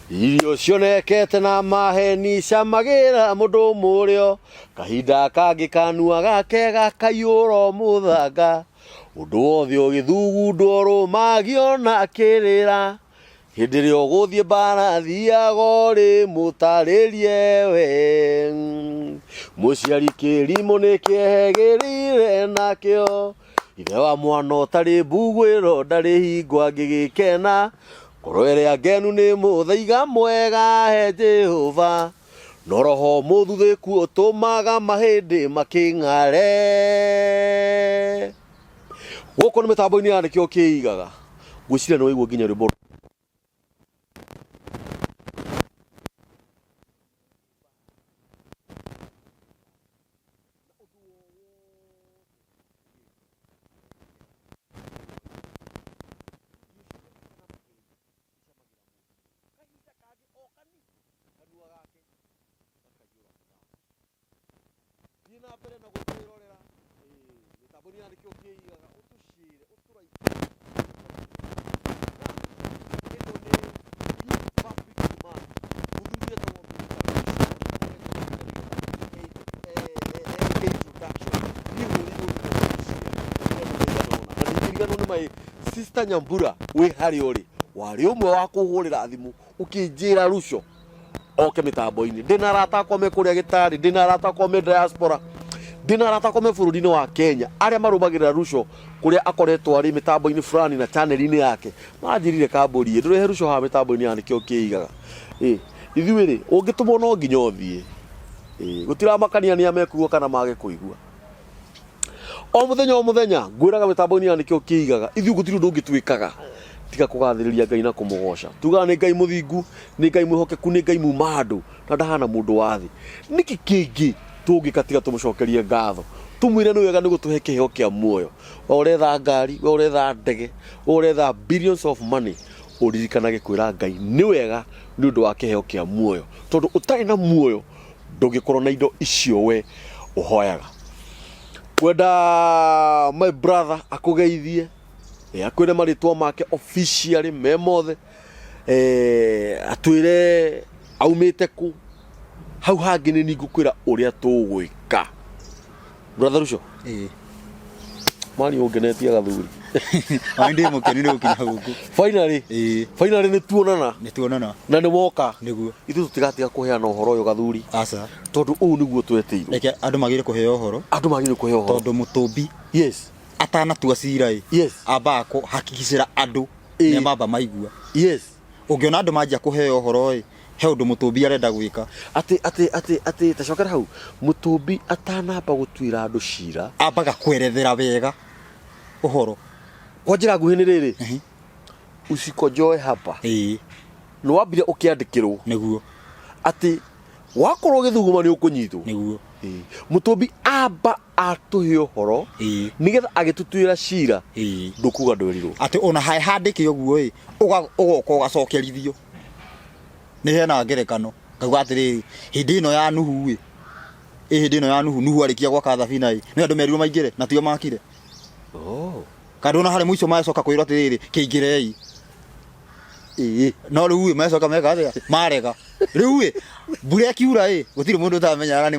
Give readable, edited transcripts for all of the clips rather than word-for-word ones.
Irio cionekete na maheni ciamagira mundu murio kahinda kangi kanua gake gakaiyũra muthanga undu wothe ũgĩthugundwo rũmagio na akĩrĩra hĩndĩ ĩrĩa ũgũthiĩ mbara thiaga ũrĩ mũtarĩrie we mũciari kĩrimũ nĩkĩehegĩrire nakĩo ithe wa mwana ũtarĩ mbugwĩro ndarĩ hingo angĩgĩkena ngoro ĩrĩa ngenu nĩ mũthaiga mwega he Jehova no roho mũthuthĩku ũtũmaga mahĩndĩ makĩng'are gũkũ nĩ mĩtambo-inĩ ya nĩkĩo kĩigaga ngwĩciria nĩ waigua nginya rwĩmbo Sister Nyambura we hari uri wari umwe wa kuhurira thimu ukinjira ruco oke mitambo-ini ndina rata kome kuria gitari ndina rata kome diaspora ndina rata kome bururi-ini wa Kenya aria marumagirira ruco kuria akoretwo ari mitambo-ini fulani na channel-ini yake manjirire kamburi ndurehe ruco ha mitambo-ini ya nikio kiigaga ithuĩ ri ungitumwo no nginya uthie gutiramakania ni amekuo kana mage kuigua o muthenya ngwiraga mitambo-ini ya nikio kiigaga ithuĩ gutiri undu ungitwikaga tiga kugathiriria Ngai na kumugoca tugaga ni Ngai muthingu ni Ngai mwihokeku ni Ngai muma andu na ndahana mundu wa thi niki kingi tungika tiga tumucokerie ngatho tumwire ni wega ni gutuhe kiheo kia muoyo we uretha ngari we uretha ndege we uretha billions of money uririkanage kwira Ngai ni wega ni undu wa kiheo kia muoyo tondu utari na muoyo ndungikorwo na indo icio we uhoyaga kwenda my brother akugeithie akwire maritwa make officially memothe atwire aumite ku hau hangi ni ngukwira uria tugwika brother ruco mari ungenetie gathuri andi mukenire ukinya guku finally ni tuonana na ni woka niguo ithu tutigatiga kuheana uhoro uyu gathuri aca tondu uu niguo tweteirwo reke andu magire kuheo uhoro tondu mutumbi yes atana tuacira yes abako hakikishira andu ni mamba maigua yes ungiona andu manjia kuheo uhoro he undu mutumbi arenda gwika ati tacokera hau mutumbi atanamba gutwira andu cira ambaga kwerethera wega uhoro kwa njira nguhi ni riri usikojoe hapa no wambire ukiandikirwo niguo ati wakorwo githuguma ni ukunyitwo niguo mutumbi amba atuhe uhoro nigetha agitutwira cira ndukuga ndwerirwo ati ona hai handike uguo ugoka ugacokerithio ni hena ngerekano ngauga atiri hindi ino ya nuhu hindi ino ya nuhu arikia gwaka thabina ni andu merirwo maingire na tio makire kadona hare mwico macoka kwirwo atiriri kiingirei no riu macoka meka atia marega riu mbura kiura gutiri mundu utamenya ni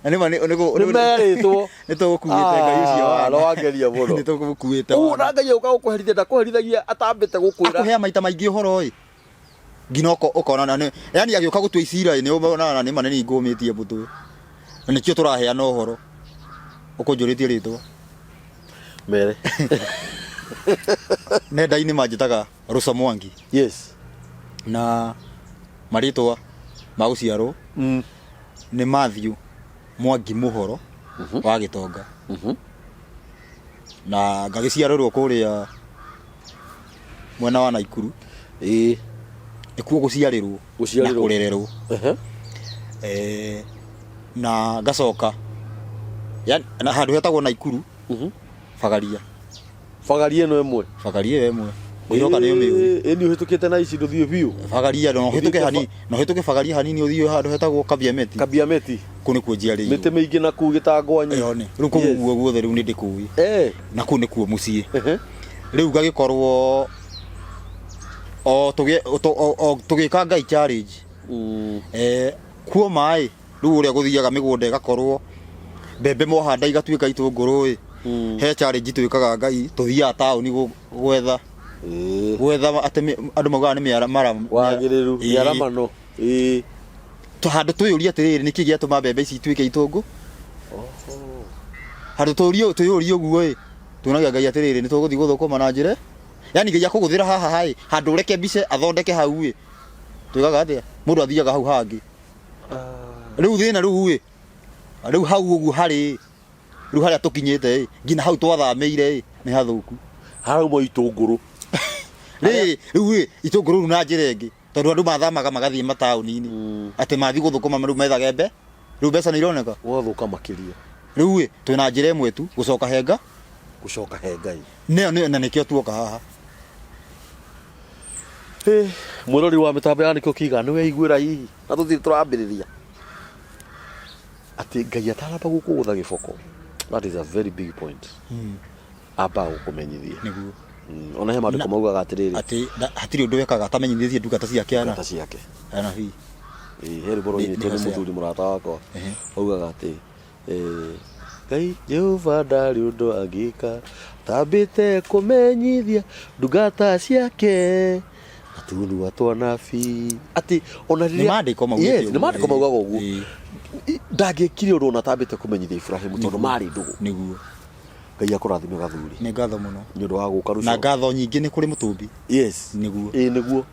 meritwo ni tugukuite Ngai ucio wa no wangeria muno ni tugukuite na Ngai ukagukuherithia ndakuherithagia atambite gukwira akuhe maita maingi uhoro ginoko ukona na yani agioka gutwa icira ni ubona ni maneni ngumitie mbutu ni kio turaheana uhoro ukunjuritie ritwa mere nenda-ini manjitaga Ruca Mwangi yes na maritwa maguciarwo ni Matthew Mwangi Muhoro wa Gitonga na ngagiciarwo kuria mwena wa Naikuru ikuo guciarirwo na kurererwo na ngacoka yani na handu hetagwo Naikuru Fagaria no emwe iroka ni umiu eni uhitukite na ici nduthie biu Fagaria no hituke Fagaria hanini uthio handu hetagwo Kabiameti kuni kujiari mite mingi na ku gitangwanyi yone riu kuguo guothe riu ni ndikui na kuni kuo mucii riu gagikorwo o tugika Ngai challenge kuo mai riu uria guthiaga migunda igakorwo mbembe mohanda igatuika itunguru he challenge twikaga Ngai tuthiaga tauni gwetha ate andu maugaga ni wagiriru miaramano handu tuyuria atiriri niki giatuma mbembe ici ituike itungu handu tuyuria uguo tunagia Ngai atiriri ni tuguthi guthukuma na njire yani Ngai akuguthira haha hai handu ureke mbice athondeke hau tuigaga atia mundu athiaga hau hangi riu thina riu hau uguo hari riu haria tukinyite ngina hau twathameire ni hathuku harauma itunguru riu itunguru na njira ingi tondu andu mathamaga magathie matauni-ini ati mathi guthukuma riu methagembe riu mbeca ni ironeka wathuka makiria riu twina njira imwe tu gucoka henga Ngai na nikio tuoka haha mwirori wa mitambo ya nikio kiga ni weiguira hihi na tuthire turambiriria ati Ngai ataramba gukugutha giboko. That is a very big point. Aba gukumenyithia niguo ona he maandiko maugaga atiriri ati hatiri undu wekaga atamenyithie ndungata ciake ana hi heri boro ni tene muthuri murata wakwa augaga ati Ngai Jehova ndari undu agika tambite kumenyithia ndungata ciake atundu atwanabi ati ona riria ni maandiko maugite ni maandiko maugaga uguo ndangikire undu ona tambite kumenyithia Ibrahimu tondu mari ndugu niguo Ngai akurathime gathuri ni ngatho muno ni undu wa guka rucio na ngatho nyingi ni kuri mutumbi yes niguo niguo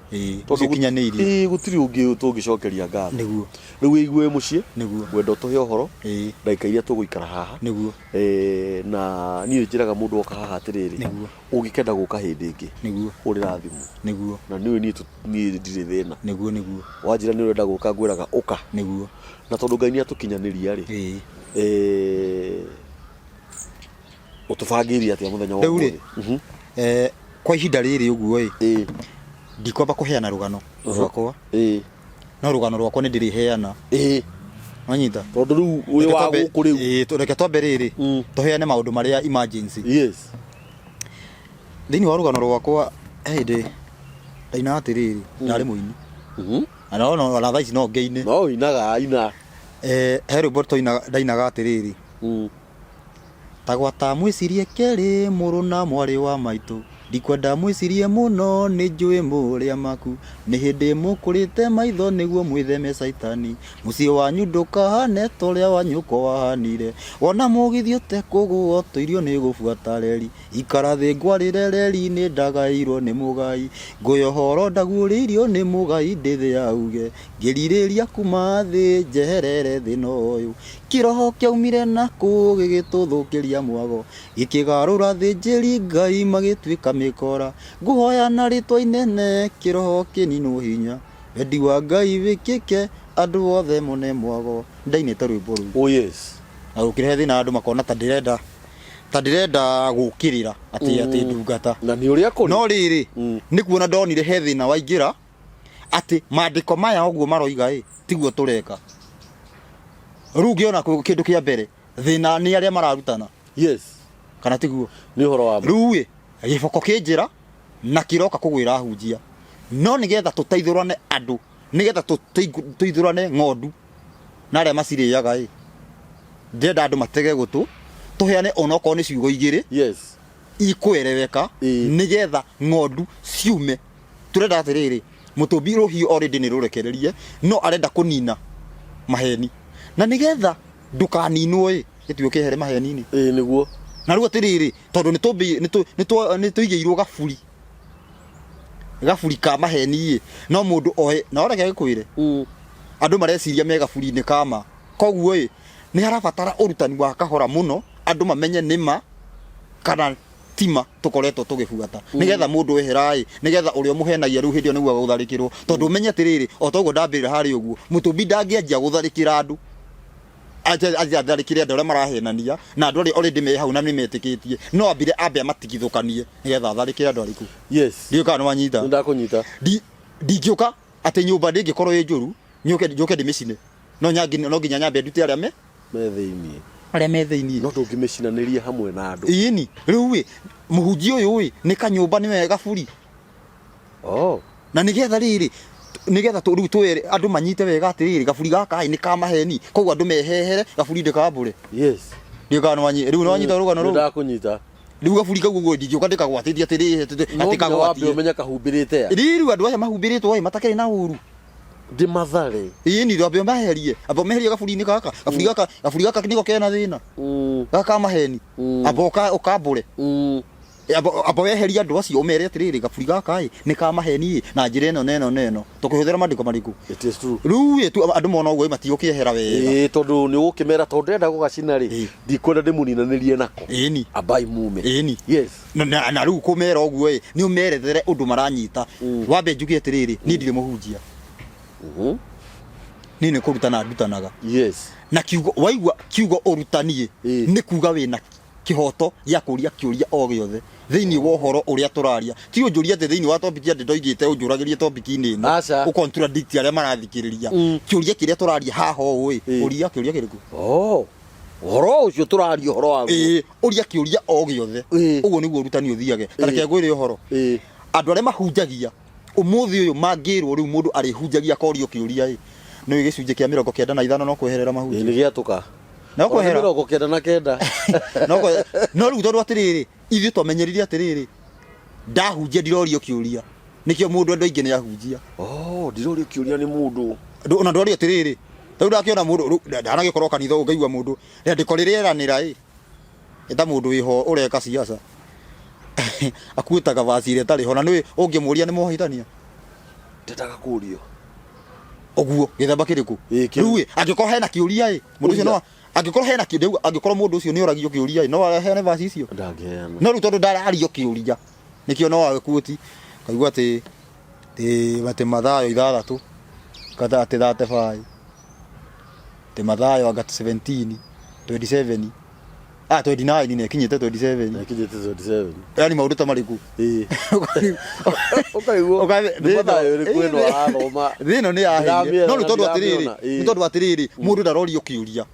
tondu gikinyanirie gutiri ungi tungicokeria ngatho niguo riu igwe mucie niguo wendo tuhe uhoro ndaika iria tuguikara haha niguo na niĩ njiraga mundu oka haha atiriri niguo ungikenda guka hindi ingi niguo uri rathimu niguo na niĩ ndiri thina niguo wanjira ni urenda guka ngwiraga uka niguo na tondu Ngai ni atukinyaniria ri utubangiria atia muthenya wa riu kwa ihinda riri uguo ndikwamba kuheana rugano rwakwa no rugano rwakwa ni ndiriheana wanyita tondu riu uyu wa guku riu tureke twambe riri tuheane maundu maria emergency yes thini wa rugano rwakwa ndaina atiriri ndari muini ana ona thaici no ngeine no inaga he rwimbo ndainaga atiriri tagwata mwicirie keri muru na mwari wa maitu ndikwenda mwicirie muno ni njui muria maku ni hindi mukurite maitho niguo mwitheme saitani mucii wanyu ndukahane toria wa nyuko wahanire wona mugithio te kugwo toirio ni gubuata reri ikara thi ngwarire reri ni ndagairwo ni mugai nguyohoro ndaguuririo ni mugai ndithi yauge ngiririria kuma thi njeherere thino uyu kiroho kiaumire naku gigituthukiria mwago gikigarura thinjiri Ngai magituika mikora nguhoya na ritwa inene kiroho kininu hinya wendi wa Ngai wikike andu othe mune mwago ndainite rwimbo ru yes na ukire thina andu makona ta ndirenda gukirira ati ndungata na ni uria kuri no riri ni kuona ndonire he thina waingira ati maandiko maya oguo maroiga tiguo tureka riu ngiona kindu kia mbere thina ni aria mararutana yes kana tiguo ni horo wa riu giboko kinjira na kiroka kugwira hunjia no nigetha tutaithurane andu nigetha tuithurane ng'ondu na aria maciriaga ndenda andu matege gutu tuheane onoko ni ciugo igiri yes ikwereweka nigetha ng'ondu ciume turenda atiriri mutumbi ruhiu already ni rurekererie no arenda kunina maheni na nigetha ndukaninwo gituike here maheni ni niguo na riu atiriri tondu ni tuigeirwo gaburi ka maheni no mundu oe na oreke gikwire andu mareciria me gaburi-ini kama koguo ni harabatara urutani wa kahora muno andu mamenye nima kana tima tukoretwo tugibuata nigetha mundu eherai nigetha urio muhenagia riu hindio niguo gutharikirwo tondu menye atiriri o toguo ndambirira hari uguo mutumbi ndangianjia gutharikira andu aja tharikire andu aria marahenania na andu already me hau na nimetikitie no ambire amatigithukanie nigetha tharikire andu ariku yes ndiuka no wanyita ndakunyita ndingiuka ati nyumba ndingikorwo i njuru njuke ndimicine no nginya nyambe ndute aria me thiini no ndungimicinaneria hamwe na andu ini riu muhunjia uyu ni kanyumba ni wega buri na nigetha riri nigetha riu twere andu manyite wega atiriri gaburi gaka ni ka maheni koguo andu mehehere gaburi ndikambure yes ndikano wanyi riu no wanyita rugano ru ndakunyita riu gaburi kaguo ndingioka ndikagwatitia atiriri atikagwatia umenya kahumbirite riu andu aya mahumbiritwo matakere na uru ndimathare ni ndo maherie abo meherie gaburi-ini gaka gaburi gaka niko kena thina gaka maheni abo ukambure abo weheria andu acio umere atiriri gaburi gaka ni ka maheni na njira ino neno tukuhuthira mandiko mariku it is true riu tu andu mona uguo matiukihera wega tondu ni ukimera tondu ndenda gugacina ri ndikwenda ndimuninanirie nako ni abai mume ni yes na riu kumera uguo ni umerethere undu maranyita wambe njugie atiriri ni ndire muhunjia ni kurutana ndutanaga yes na kiugo waigua kiugo urutanie ni kuga wina kihoto ya kuria kiuria o giothe thiini wa horo uria turaria ti unjuria te thiini wa topic ya ndoigite unjuragirie topic ini ino u contradict aria marathikiriria kiuria kiria turaria haha oi uria kiuria kiriku horo ucio turaria horo wagu uria kiuria o giothe uguo niguo urutani uthiage tareke ngwire horo andu aria mahunjagia umuthi uyu mangirwo riu mundu ari hunjagia korio kiuria no gicunje kia 95 no kweherera mahunjia ni giatuka no kwehera 99 no riu tondu atiriri ithu tumenyerire atiriri ndahunjia ndirorio kiuria nikio mundu endo ingi ni ahunjia ndirorio kiuria ni mundu ona ndorio atiriri tondu ndakiona mundu ndanagikorwo kanitha ungaigua mundu ndiko ririranira eta mundu wiho ureka siasa akuitaga vasi ire tari hona ni ungimuria ni mohitania ndetaga kurio oguo githamba kiriku riu angikorwo hena kiuria mundu ucio no angikorwo hena kindu angikorwo mundu ucio ni oragio kiuria no hene vasi icio ndangeana no riu tondu ndarario kiuria nikio no agikuti kaigua ati mate Mathayo 6 kada ati 35 te Mathayo agati 17 27 29 ni kinyite 27 yani maundu ta mariku ukaiguo Mathayo ni kweno athoma thino ni ahiye no ni tondu atiriri mundu ndarorio kiuria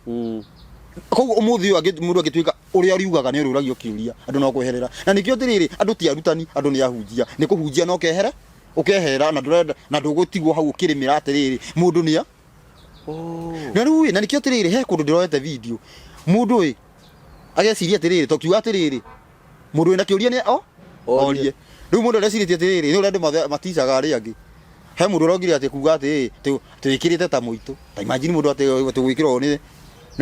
koguo umuthi uyu mundu agituika uria uriugaga ni uragio kiuria andu no kweherera na nikio atiriri andu ti arutani andu ni ahunjia ni kuhunjia no kehere ukehera na ndurenda na ndugutigwo hau ukirimira atiriri mundu ni na riu na nikio atiriri he kundu ndiroete video mundu ageciria atiriri tokiuga atiriri mundu ena kiuria ni orie riu mundu areciria atiriri ni urendu maticaga ari angi he mundu urogire ati kuga ati twikirite ta muitu ta imagine mundu ati gwikirwo ni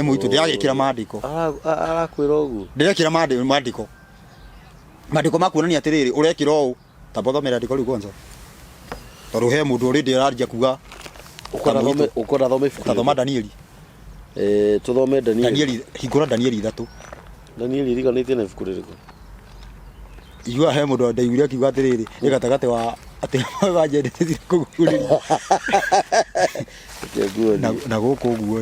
muitu ndiagikira mandiko arakwira ugu ndirekira mandiko makuonania atiriri urekira u ta bothomera ndiko riu kwanza toru he mundu uri ndiraria kuga ukora thome thoma Danieli tuthome Danieli hingura Danieli 3 Danieli riganite na ibuku ririko igua he mundu ndaiguire akiuga atiriri ni gatagate wa ati wajendete thire kuguriria na guku uguo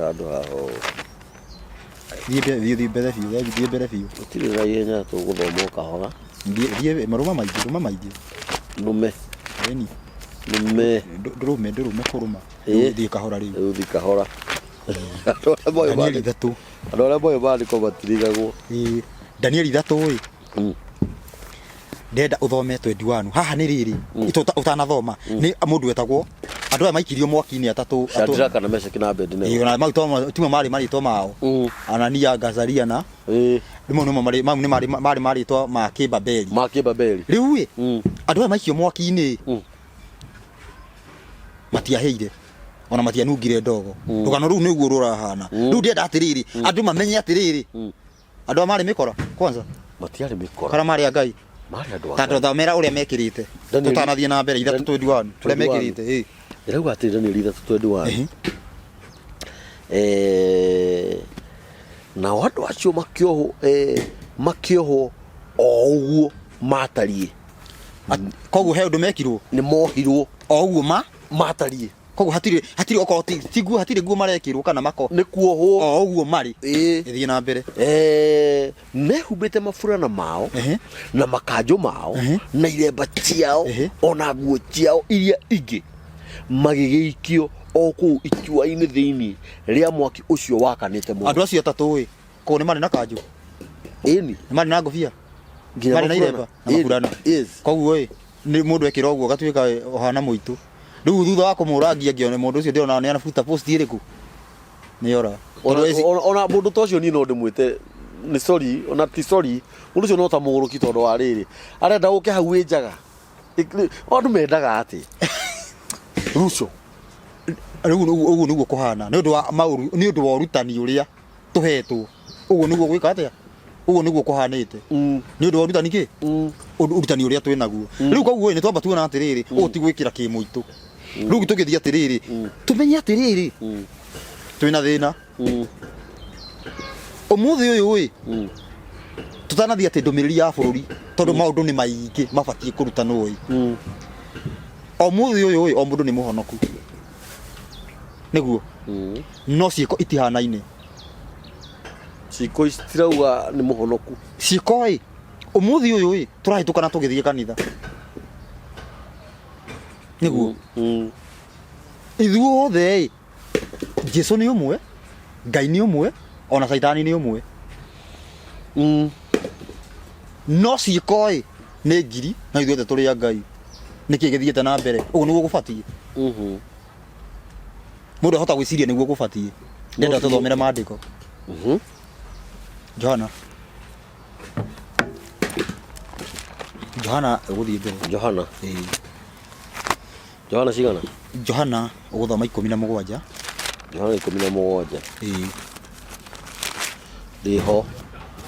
andu hao thie mbere biu utire na ihenya tuguthoma ukahora thie maruma maingi nume eni nume ndurume kuruma thie kahora riu thie kahora Danieli 3 andu aria boyo bandiko batirigagwo Danieli 3 ndenda uthome 21 haha ni riri utanathoma ni mundu wetagwo andu aya maikirio mwaki-ini atatu Shadraka na Meshaki na Abednego na maitoma tuma mari marito mao Anania Gazaria na rimo no mari marito ma Kibabeli riu andu aya maikio mwaki-ini matiaheire ona matianungire ndogo rugano ru niguo rurahana riu ndenda atiriri andu mamenye atiriri andu mari mikora kwanza matiari mikora kana mari ngai mari andu tatu thomera uria mekirite tutanathie na mbere 3:21 uria mekirite irauga ati Danieli 3:21 na watu acio makioho o uguo matarie koguo he undu mekirwo ni mohirwo o uguo matarie koguo hatire okoro tiguo hatire guo marekirwo kana mako ni kuohwo o uguo mari ithie na mbere mehumbite maburana mao na makanjo mao na iremba ciao ona nguo ciao iria ingi magigeikio o kuu itua-ini thiini ria mwaki ucio wakanite mu andu acio atatu ko ni mari na kanjo ni mari na ngofia mari na iremba na maburana koguo nĩ mũndũ ekĩra ũguo gatuĩka ohana mũitũ rĩu thutha wa kũmũrangia ngĩone mũndũ ũcio ndĩrona nĩ anabuta post ĩrĩkũ nĩora ona mũndũ ta ũcio niĩ no ndĩmwĩte nĩ sorry ona ti sorry mũndũ ũcio no ta mũgũrũki tondũ wa rĩrĩ arenda gũke hau ĩnjaga andũ mendaga atĩ Ruco rĩu ũguo nĩguo kũhana nĩ ũndũ wa maũru nĩ ũndũ wa ũrutani ũrĩa tũhetwo ũguo nĩguo gwĩka atĩa ũguo nĩguo kũhanĩte nĩ ũndũ wa ũrutani kĩ ũrutani ũrĩa twĩ naguo rĩu koguo nĩ twamba tuona atĩrĩrĩ ũũ ti gwĩkĩra kĩmũitũ rĩu tũgĩthiĩ atĩrĩrĩ tũmenye atĩrĩrĩ twĩna thĩna ũmũthĩ ũyũ tũtanathiĩ atĩ ndũmĩrĩri ya bũrũri tondũ maũndũ nĩ maingĩ mabatiĩ kũrutanwo ũmũthĩ ũyũ o mũndũ nĩ mũhonoku nĩguo no ciĩko itihanaine ciĩko citirauga nĩ mũhonoku ciĩko ũmũthĩ ũyũ tũrahĩtũkana tũgĩthiĩ kanitha nĩguo ithuothe Jesũ nĩ ũmwe Ngai nĩ ũmwe ona Saitani nĩ ũmwe no ciĩko nĩ ngiri na ithuothe tũrĩ a Ngai nĩkĩ gĩthiĩte na mbere ũguo nĩguo gũbatiĩ mũndũ ahota gwĩciria nĩguo gũbatiĩ ndenda tũthomere maandĩko Johana ũgũthiĩ mbere Johana cigana Johana ũgũthoma 17 Johana 17 ndĩho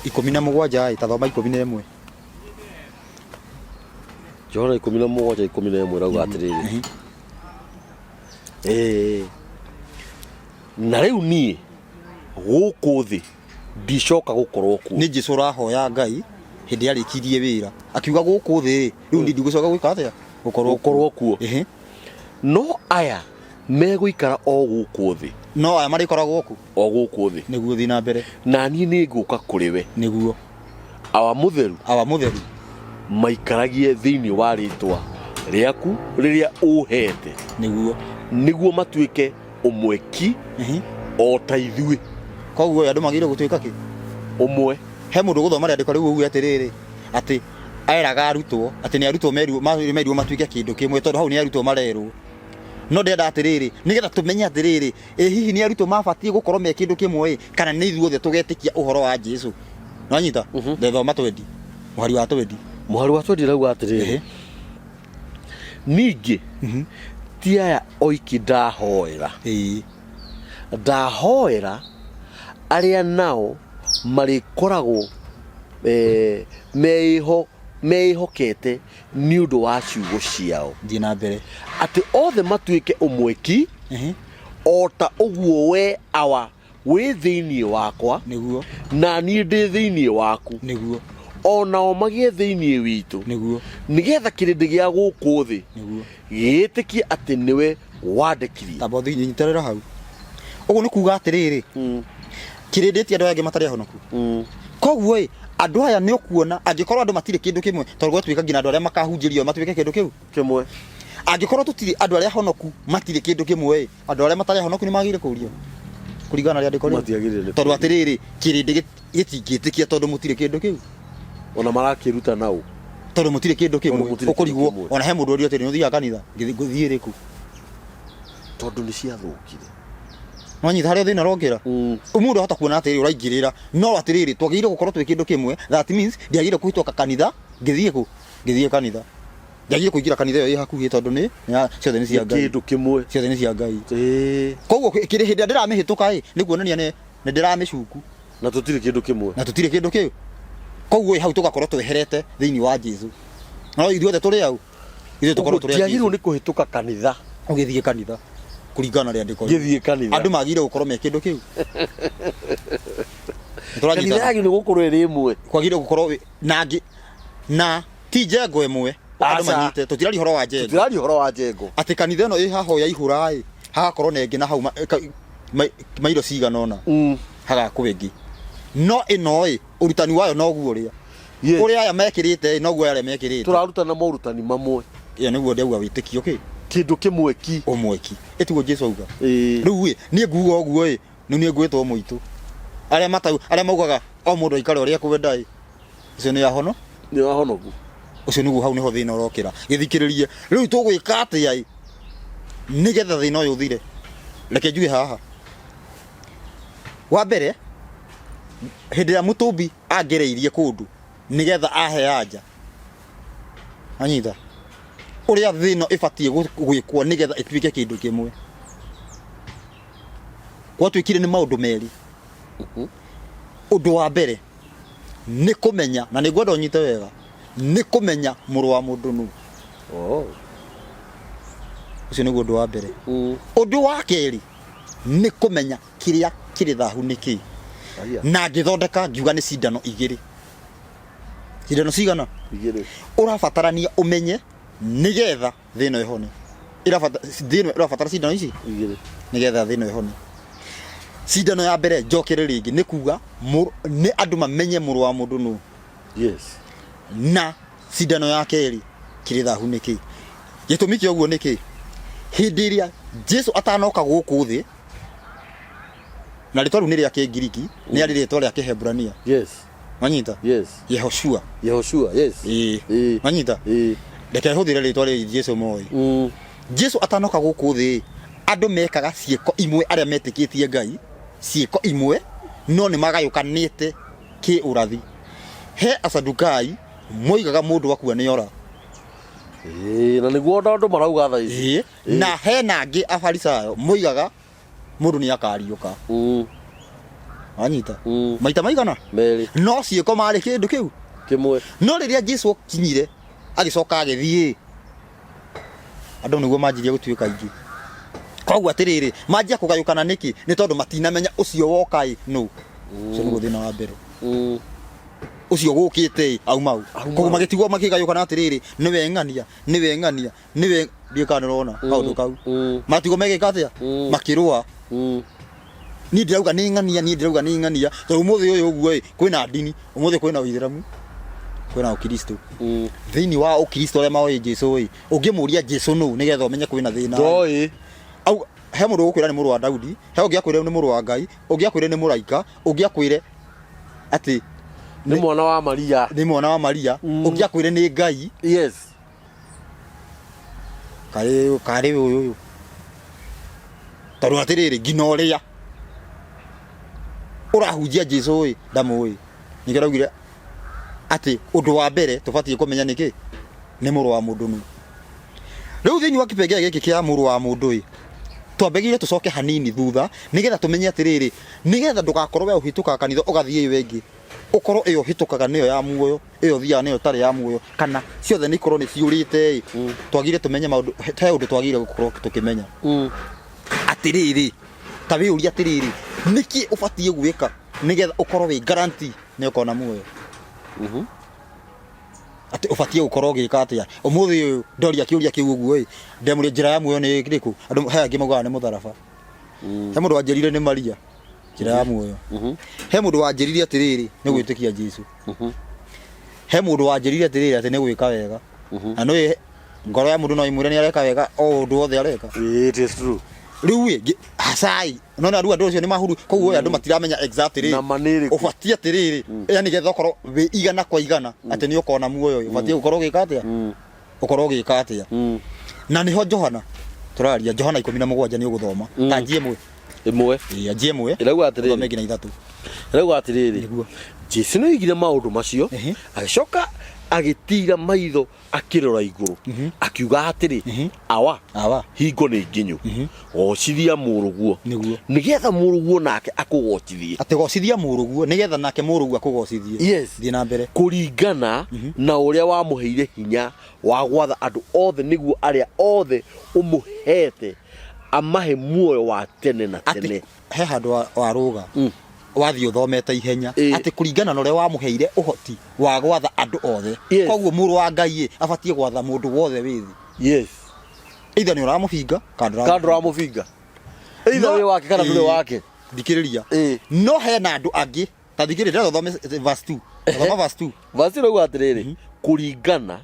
17 ta thoma 11 Johana 17:11 rauga atĩrĩrĩ na rĩu niĩ gũkũ thĩ ndicoka gũkorwo kuo nĩ Jesũ rahoya Ngai hĩndĩ arĩkirie wĩra akiuga gũkũ thĩ rĩu ndigũcoka gwĩka atĩa gũkorwo kuo no aya megũikara o gũkũ thĩ no aya marĩkoragwo gũkũ o gũkũ thĩ nĩguo thiĩ na mbere na niĩ nĩ ngũka kũrĩ we nĩguo awa mũtheru maikaragie thĩinĩ wa rĩtwa rĩaku rĩrĩa ũhete nĩguo matuĩke ũmweki o ta ithuĩ koguo andũ magĩrĩirwo gũtuĩka kĩ ũmwe he mũndũ gũthoma rĩandĩko rĩu ũguo atĩrĩrĩ atĩ eraga arutwo atĩ nĩ arutwo merirwo matuĩke kĩndũ kĩmwe tondũ hau nĩ arutwo marerwo no ndenda atĩrĩrĩ nĩgetha tũmenye atĩrĩrĩ hihi nĩ arutwo mabatiĩ gũkorwo me kĩndũ kĩmwe kana nĩ ithuothe tũgetĩkia ũhoro wa Jesũ nonyita ndethoma twendi mũhari wa twendi rauga atĩrĩrĩ ningĩ ti aya oiki ndahoera arĩa nao marĩkoragwo meĩhokete nĩ ũndũ wa ciugo ciao thiĩ na mbere atĩ othe matuĩke ũmweki o ta ũguo we awa wĩ thĩinĩ wakwa nĩguo na niĩ ndĩ thĩinĩ waku nĩguo onao magĩe thĩinĩ witũ nĩguo nĩgetha kĩrĩndĩ gĩa gũkũ thĩ gĩĩtĩkie atĩ nĩwe wandĩkirie tamba nyiterera hau ũguo nĩ kuuga atĩrĩrĩ kĩrĩndĩ ti andũ angĩ matarĩ ahonoku koguo andũ aya nĩ ũkuona angĩkorwo andũ matirĩ kĩndũ kĩmwe tondũ gwatuĩka nginya andũ arĩa makahunjĩrio matuĩke kĩndũ kĩu kĩmwe angĩkorwo tũtirĩ andũ arĩa ahonoku matirĩ kĩndũ kĩmwe andũ arĩa matarĩ ahonoku nĩ magĩrĩire kũũrio kũringana na rĩandĩko rĩu tondũ atĩrĩrĩ kĩrĩndĩ gĩtingĩtĩkia tondũ mũtirĩ kĩndũ kĩu ona marakĩruta nao tondũ mũtirĩ kĩndũ kĩmwe ũkũrigwo ona he mũndũ ũrĩa atĩrĩ nĩ ũthiaga kanitha ngũthiĩ rĩkũ tondũ nĩ ciathũkire no nyita harĩa thĩna rongera mũndũ ahota kuona atĩrĩrĩ ũraingĩrĩra no atĩrĩrĩ twagĩrĩire gũkorwo twĩ kĩndũ kĩmwe that means ndiagĩrĩire kũhĩtũka kanitha ngĩthiĩ kanitha ndiagĩrĩire kũingĩra kanitha ĩyo ĩ hakuhĩ tondũ nĩ ciothe nĩ cia Ngai kĩndũ kĩmwe ciothe nĩ cia Ngai koguo kĩrĩ hĩndĩ ndĩramĩhĩtũka nĩ kuonania nĩ ndĩramĩcuku na tũtirĩ kĩndũ kĩu koguo hau tũgakorwo tweherete thĩinĩ wa Jesũ no ithuothe tũrĩ hau ithuothe tũkorwo tũrĩ ndiagĩrĩirwo nĩ kũhĩtũka kanitha ũgĩthiĩ kanitha kũringana na rĩandĩko ngĩthiĩ kanitha andũ magĩrĩire gũkorwo me kĩndũ kĩu kanitha yagĩrĩirwo gũkorwo ĩrĩ ĩmwe kwagĩrĩire gũkorwo na ti njengo ĩmwe andũ manyite tũtiraria ũhoro wa njengo atĩ kanitha ĩno ĩ haha ya ihũra hagakorwo na ĩngĩ na hau mairo cigana ũna hagakorwo ĩngĩ no ĩno ũrutani wayo noguo ũrĩa aya mekĩrĩte noguo arĩa mekĩrĩte tũrarutana maũrutani mamwe nĩguo ndĩauga wĩtĩkio kĩndũ kĩmwe ũmweki ĩtiguo Jesũ auga rĩu niĩ nguga ũguo niĩ ngwĩtwo mũitũ arĩa maugaga o mũndũ aikare ũrĩa kwenda ũcio nĩ ahonoku ucio niguo hau niho thina urokira githikiririe riu tugwika atia nigetha thina uyu uthire reke njuge haha wa mbere hindi ya mutumbi angereirie kundu nigetha ahe anja anyita uria thina ibatie gwikwo nigetha ituike kindu kimwe gwatwikire ni maundu meri undu wa mbere ni kumenya na nigwenda unyite wega ni kumenya muru wa mundu nu ucio niguo undu wa mbere undu wa keri ni kumenya kiria kiri thahu niki na ngithondeka ngiuga ni cindano igiri cigana urabatarania umenye nigetha thina ihone irabatara cindano ici igiri nigetha thina ihone cindano ya mbere njokere ringi ni kuga ni andu mamenye muru wa mundu nu na cindano ya keri kiri thahu niki gitumi kio guo niki hindi iria Jesu atanoka guku thi na ritwa ni ria Kigiriki ni ari ritwa ria Kihebrania manyita Yehoshua manyita ndeke huthire ritwa ria Jesu moi Jesu atanoka guku thi andu mekaga cieko imwe aria metikitie Ngai cieko imwe no ni magayukanite ki urathi he Asadukai moigaga mundu wakua ni ora na niguo andu marauga tha ici na he nangi Afarisayo moigaga mundu ni akariuka anyita maita maigana meri no cieko mari kindu kiu kimwe no riria Jesu kinyire agicoka agithie andu niguo manjirie gutuika ingi koguo atiriri manjia kugayukana niki ni tondu matinamenya ucio wokai no ucio niguo thina wa mbere ucio gukite aumau koguo magitigwo makigayukana atiriri niwe ngania ndikanirona kaundu kau matigo megika atia makirua ni ndirauga ni ngania to umuthi uyu uguo kwina ndini umuthi kwina uithiramu kwina ukristo thini wa ukristo ria maoye Jesu ungimuria Jesu no nigetha umenye kwina thina au he mundu ukwira ni muru wa Daudi he ungiakwire ni muru wa Ngai ungiakwire ni muraika ungiakwire ati ni mwana wa Maria ungiakwire ni Ngai kare uyu taru atiriri ginoria urahujia Jesu ndamu nikiraugire ati undu wa mbere tubatie kumenya niki ni muru wa mundu nu riu thini wa kipengere giki kia muru wa mundu twambegire tucoke hanini thutha nigetha tumenye atiriri nigetha ndugakorwo we uhituka kanitho ugathie wengi ukorwo iyo hitukaga niyo ya muoyo iyo thia niyo tari ya muoyo kana ciothe ni korwo ni ciurite twagire tumenye maundu he undu twagire gukorwo tukimenya atiriri tabi uri atiriri niki ubatie gwika nigetha ukorwo wi guarantee ni ukona muoyo ati ubatie gukorwo gika atia umuthi uyu ndoria kiuria kiu uguo ndemuri njira ya muoyo ni kiriku andu he angi maugaga ni mutharaba he mundu wanjirire ni Maria njira ya muoyo he mundu wanjirire atiriri ni gwitikia Jesu he mundu wanjirire atiriri ati ni gwika wega na no ngoro ya mundu no imwire ni areka wega o undu wothe areka it is true riu hasai nona andu ucio ni mahuru koguo andu matiramenya exactly ubatie atiriri yani getha korwo we igana kwa igana ati ni ukona muoyo ubatie gukorwo gika atia ukorwo gika atia na niho Johana turaria Johana 17 ni uguthoma tanjie imwe anjie imwe irauga atiriri thome ngina ithatu irauga atiriri Jesu no igire maundu macio agicoka agitira maitho akirora iguru akiuga atiri awa hingo ni nginyu gocithia muruguo nigetha muruguo nake akugocithie ati gocithia muruguo nigetha nake muruguo akugocithie thina mbere kuringana na uria wa muheire hinya wa gwatha andu othe niguo aria othe umuhete amahe muoyo wa tene na tene he handu waruga wathi uthomete ihenya ati kuringana na uria wa muheire uhoti wa gwatha andu othe koguo muru wa Ngai abatie gwatha mundu wothe withi either ni uramufinga kana uramufinga either we wake kana ndure wake thikiriria no he na andu angi ta thikiriria thome verse 2 thoma verse 2 verse rauga atiriri kuringana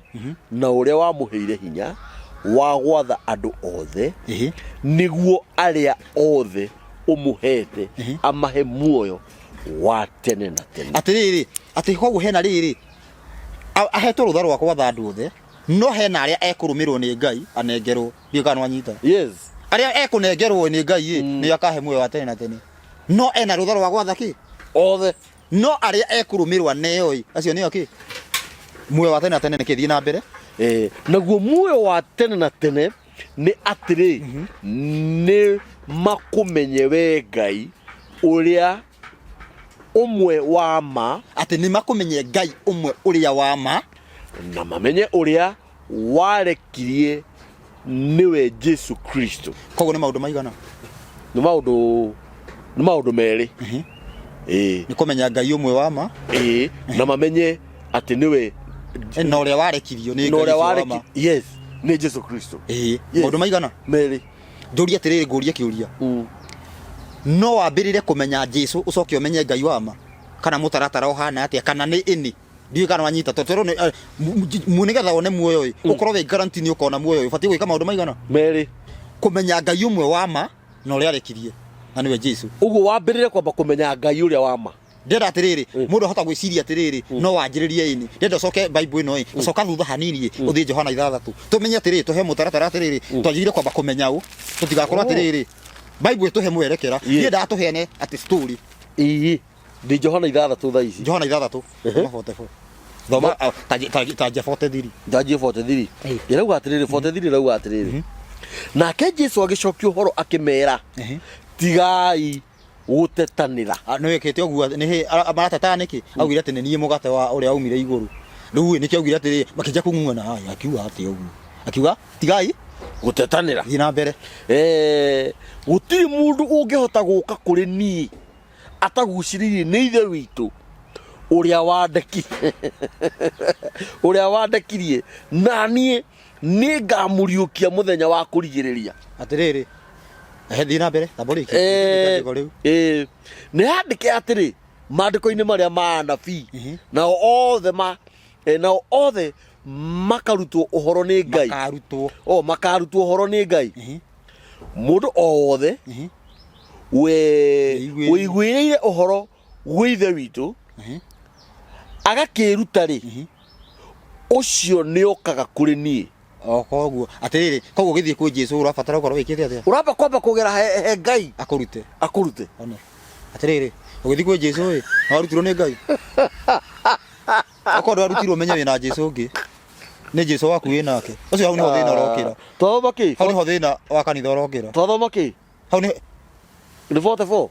na uria wa muheire hinya wa gwatha andu othe niguo aria othe umuhete amahe muoyo wa tene na tene atiriri ati koguo hena riri ahetwo rutha rwa kwatha andu othe no hena aria ekurumirwo ni Ngai anengerwo ndiukano anyita yes aria ekunengerwo ni Ngai ni akahe muoyo wa tene na tene no ena rutha rwa gwatha ki othe no aria ekurumirwa neo acio ni aki muoyo wa tene na tene ni kithii na mbere naguo muoyo wa tene na tene ni atiri ni makumenye we Ngai uria umwe wa ma ati ni makumenye Ngai umwe uria wa ma na mamenye uria warekirie niwe Jesu Kristo kogo ni maundu maigana ni maundu meri ni kumenya Ngai umwe wa ma na mamenye ati niwe na uria warekirio ni Ngai wa ma yes ni Jesu Kristo maundu maigana meri nduria atiriri nguria kiuria no wambirire kumenya Jesu ucoke umenye Ngai wa ma kana mutaratara uhana atia kana ni ini ndiye kana wanyita totoro ni munigetha one muoyo ukorwo we guarantee ni ukona muoyo ubati gwika maundu maigana meri kumenya Ngai umwe wa ma na uria arekirie na niwe Jesu uguo wambirire kwamba kumenya Ngai uria wa ma ndenda atiriri mundu hota gwiciria atiriri no wanjiririe ini ndenda ucoke bible ino ucoka thutha hanini uthie Johana 6 tumenye atiriri tuhe mutaratara atiriri twagirire kwamba kumenya u tutigakorwo atiriri bible tuhe mwerekera ndenda atuheane ati story ndi Johana 6 tha ici Johana 6 44 thoma taje 43 ndaje 43 irauga atiriri 43 irauga atiriri nake Jesu agicokio horo akimera tigai gutetanira no yekete oguo ni amatata niki augire ati ni mugate wa uria aumire iguru riu ni kiaugire ati makija kung'una haya akiuga ati oguo akiuga tigai gutetanira thina mbere gutiri mundu ungihota guka kuri ni ataguciririe ni ithe witu uria wandekirie nanie ni ngamuriukia muthenya wa kurigiriria atiriri thina mbere tabori ni handike atiri mandiko-ini maria ma anabii nao othe makarutwo uhoro ni Ngai makarutwo uhoro ni Ngai mundu othe wiguireire uhoro gwi ithe witu agakiruta ri ucio ni okaga kuri ni koguo atiriri koguo githie ku Jesu urabatara ukorwo wikite atia uramba kwamba kugera he Ngai akurute ona atiriri ugithie ku Jesu warutirwo ni Ngai akorwo warutirwo menya wina Jesu ungi ni Jesu waku winake ucio hau niho thina urokira thoma ki hau niho thina wa kanitha urokira thoma ki hau ni 44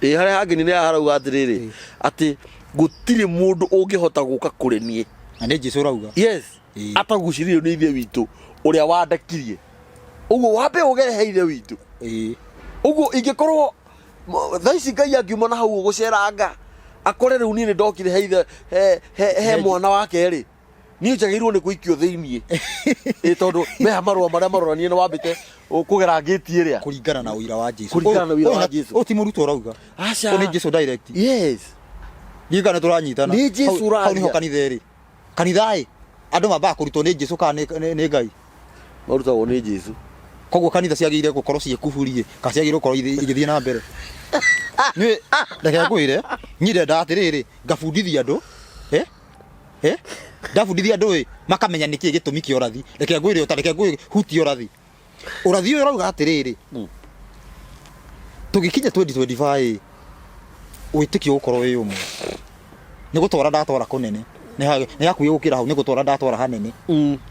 haria hangi ni harauga atiriri ati gutiri mundu ungihota guka kuri nie na ni Jesu rauga yes ataguciririo ni ithe witu uria wandekirie uguo wambe ugere ithe witu uguo ingikorwo thaici Ngai angiuma na hau guceranga akore riu ni ndokire he ithe he mwana wake ri ni njagirwo ni kuikio thiini tondu meha marua maria maroranie ni wambite kugera gate iria kuringana na uira wa Jesu o ti muruto rauga acha ni Jesu direct yes ngigana turanyitana ni Jesu hau niho kanitha ri kanitha andu mamba kurutwo ni Jesu kana ni Ngai marutagwo ni Jesu koguo kanitha ciagire gukorwo ciekuburie ka ciagire gukorwo igithie na mbere ni ndake ngwire nyire ndatiriri ngabundithia andu ndabundithia andu makamenya niki gitumi ki urathi ndake ngwire utareke ngwire huti urathi uyu rauga atiriri tugikinya 2025 uitikio ukorwo wi umwe ni gutwara ndatwara kunene ni hakuye gukira hau ni gutwara ndatwara hanene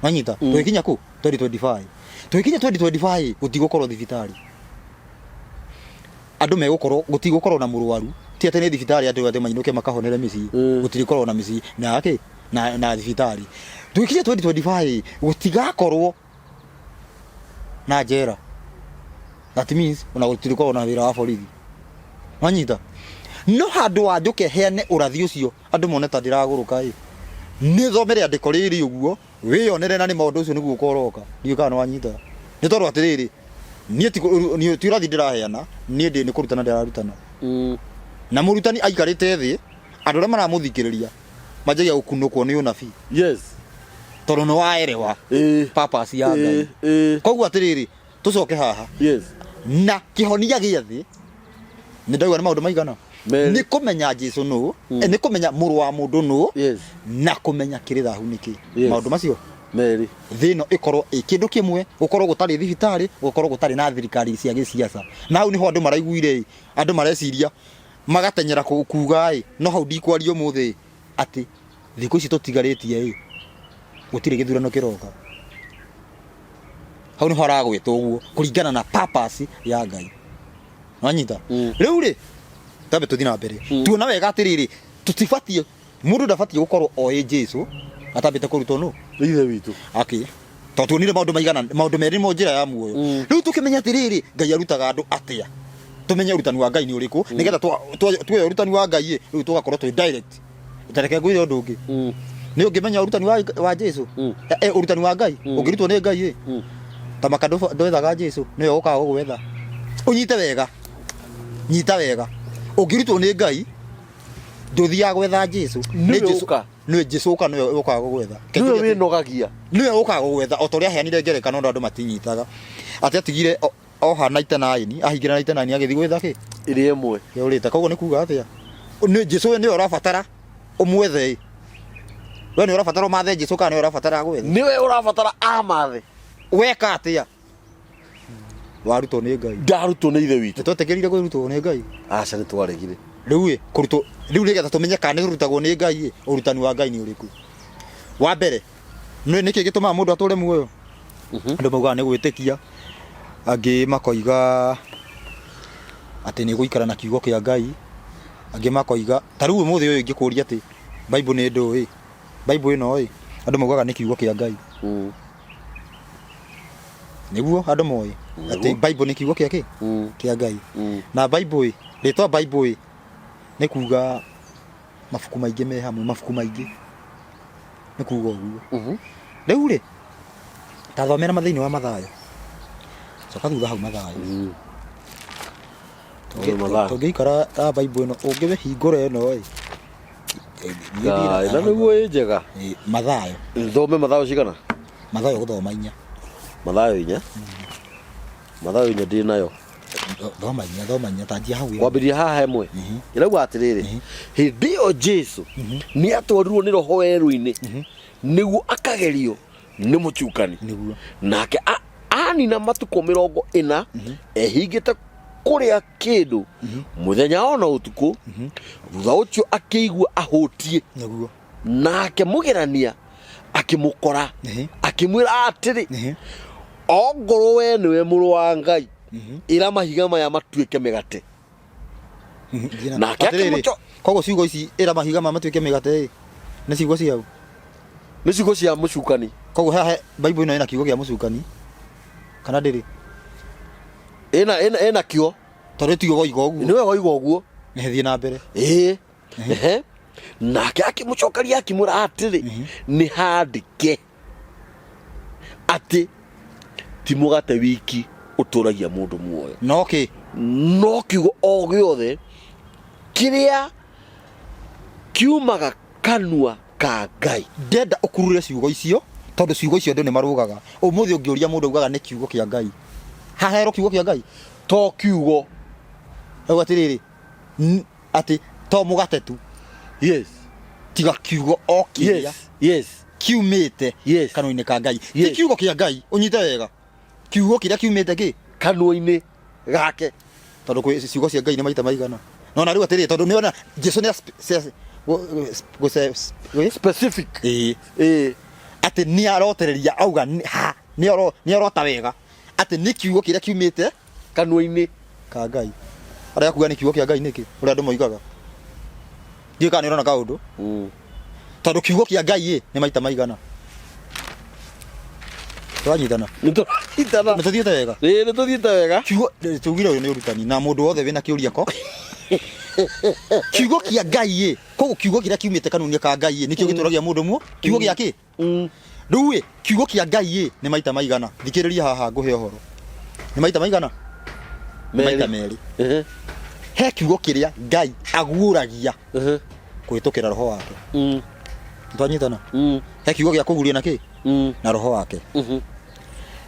wanyita tugikinya ku 2025 tugikinya 2025 gutigukorwo thibitari andu megukorwo gutigukorwo na murwaru ti ate ni thibitari andu othe mainuke makahonere micii gutirikorwo na micii na aki na thibitari tugikinya 2025 gutigakorwo na jera that means una gutirikorwo na wira wa borithi wanyita no handu wa njuke heane urathi ucio andu mone ta ndiraguruka ni thomere andiko riri uguo wiyonere na ni maundu ucio niguo ukoroka ndiukana wanyita ni tondu atiriri ni ti urathi ndiraheana ni ndi ni kurutana ndirarutana na murutani aikarite thi andu aria maramuthikiriria majagia gukunukwo ni unabii yes tondu no waerewa purpose ya Ngai koguo atiriri tucoke haha yes na kihonia gia thi ni ndauga ni maundu maigana nĩ kũmenya Jesũ nũ, nĩ kũmenya mũrũ wa mũndũ nũ, na kũmenya kĩrĩthahu nĩkĩ. Maũndũ macio Meri thĩ ĩno ĩkorwo ĩ kĩndũ kĩmwe, gũkorwo gũtarĩ thibitarĩ, gũkorwo gũtarĩ na thirikari cia gĩciaca. Na hau nĩho andũ maraiguire, andũ mareciria magatenyera kuga no hau ndikwaria ũmũthĩ atĩ thikũ ici tũtigarĩtie gũtirĩ gĩthurano kĩroka. Hau nĩho haragwĩtwo ũguo kũringana na purpose ya Ngai. Wanyita rĩu rĩ tambe tũthiĩ na mbere tuona wega atĩrĩrĩ, tũtibatiĩ, mũndũ ndabatiĩ gũkorwo oĩ Jesũ atambĩte kũrutwo nũ ithe witũ. Tondũ tuonire maũndũ maigana, maũndũ merĩ mo njĩra ya muoyo. Rĩu tũkĩmenya atĩrĩrĩ, Ngai arutaga andũ atĩa, tũmenye ũrutani wa Ngai nĩ ũrĩkũ, nĩgetha tuoye ũrutani wa Ngai rĩu tũgakorwo twĩ direct, ũtareke ngwĩre ũndũ ũngĩ. Nĩ ũngĩmenya ũrutani wa Jesũ, ũrutani wa Ngai ũngĩrutwo nĩ Ngai ta maka ndwethaga Jesũ, nĩwe ũkaga gũgwetha. Ũnyite wega, nyita wega, ũngĩrutwo nĩ Ngai ndũthiaga gwetha Jesũ, nĩwe Jesũ ũka, nĩwe ũkaga gũgwetha, nĩwe wĩnogagia, nĩwe ũkaga gũgwetha. O ta ũrĩa aheanire ngerekano andũ matinyitaga atĩ atigire oha 99 ahingĩra 99 agĩthiĩ gwetha kĩ ĩrĩa ĩmwe yũrĩte. Koguo nĩ kuga atĩa, Jesũ nĩwe ũrabatara ũmwethe, we nĩwe ũrabatara ũmathe Jesũ kana nĩwe ũrabatara gwetha, nĩwe ũrabatara amathe. Weka atĩa? Warutwo nĩ Ngai. Ndarutwo nĩ ithe witũ. Nĩtwetĩkĩrire kwĩrutwo nĩ Ngai? Aca nĩtwaregire. Rĩu kũrutwo rĩu nĩgetha tũmenye kana nĩrutagwo nĩ Ngai, ũrutani wa Ngai nĩ ũrĩkũ? Wa mbere nĩkĩ gĩtũmaga mũndũ atũre muoyo? Andũ maugaga nĩ gwĩtĩkia, angĩ makoiga atĩ nĩ gũikara na kiugo kĩa Ngai, angĩ makoiga ta rĩu ũmũthĩ ũyũ ingĩkũria atĩ Bible nĩ ndũĩ, Bible ĩno andũ maugaga nĩ kiugo kĩa Ngai. Nĩguo andũ moĩ atĩ Bible nĩ kiugo kĩa kĩ kĩa Ngai. Na Bible rĩtwa Bible nĩ kuga mabuku maingĩ me hamwe, mabuku maingĩ nĩ kuga ũguo. Rĩu rĩ ta thomera mathĩinĩ wa Mathayo, coka thutha hau Mathayo, tũngĩikara Bible ĩno ũngĩmĩhingũra ĩno na nĩguo ĩ njega. Mathayo thome Mathayo cigana? Mathayo gũthoma 4. Mathayo 4? Mathayo 4 ndĩ nayo. Thoma 4 tanjia hau kwambĩrĩria haha hemwe. Ĩrauga atĩrĩrĩ, hĩndĩ ĩyo Jesũ nĩ atwarirwo nĩ roho werũ-inĩ nĩguo akagerio nĩ mũcukani, nake anina matukũ 40 ehingĩte kũrĩa kĩndũ mũthenya ona ũtukũ. Thutha ũcio akĩigua ahũtie, nake mũgerania akĩmũkora akĩmwĩra atĩrĩ, ongorwo we nĩwe mũrũ wa Ngai, ĩra mahiga maya matuĩke mĩgate. Nake akĩmũcokia. Koguo ciugo ici ĩra mahiga maya matuĩke mĩgate nĩ ciugo ciao, nĩ ciugo cia mũcukani. Koguo haha Bible ĩno ĩna kiugo kĩa mũcukani kana ndĩrĩ? Ĩna kĩo, tondũ tigo goiga ũguo, nĩwe goiga ũguo. Nĩthiĩ na mbere. Nake akĩmũcokeria akĩmwĩra atĩrĩ, nĩ handĩke atĩ ti mũgate wiki ũtũragia mũndũ muoyo, no kiugo o gĩothe kĩrĩa kiumaga kanua ka Ngai. Ndenda ũkurure ciugo icio, tondũ ciugo icio andũ nĩ marũgaga. Ũmũthĩ ũngĩũria mũndũ augaga nĩ kiugo kĩa Ngai. Hahero kiugo kĩa Ngai to kiugo atĩrĩrĩ atĩ to mũgate tu, tiga kiugo o kĩrĩa kiumĩte kanua-inĩ ka Ngai. Ti kiugo kĩa Ngai, ũnyite wega, kiugo kĩrĩa kiumĩte kĩ kanua-inĩ gake, tondũ kwĩ ciugo cia Ngai nĩ maita maigana. No na rĩu atĩrĩrĩ, tondũ nĩona Jesũ nĩ specific atĩ nĩ arotereria auga nĩ arota wega atĩ nĩ kiugo kĩrĩa kiumĩte kanua-inĩ ka Ngai. Arĩa kuga nĩ kiugo kĩa Ngai nĩkĩ ũrĩa andũ moigaga? Ndiũ kana nĩ ũrona kaũndũ, tondũ kiugo kĩa Ngai nĩ maita maigana. Twanyitana nĩtũthiĩte wega, nĩtũthiĩte wega. Kiugo tugire ũyũ nĩ ũrutani na mũndũ wothe wĩna kĩũria ko kiugo kĩa Ngai koguo kiugo kĩrĩa kiumĩte kanua-inĩ ka Ngai nĩkĩo gĩtũragia mũndũ muo. Kiugo gĩa kĩ rĩu kiugo kĩa Ngai nĩ maita maigana. Thikĩrĩria haha ngũhe ũhoro, nĩ maita maigana? Maita merĩ. He kiugo kĩrĩa Ngai aguũragia kũhĩtũkĩra roho wake. Twanyitana? He kiugo gĩa kũguũria na kĩ na roho wake,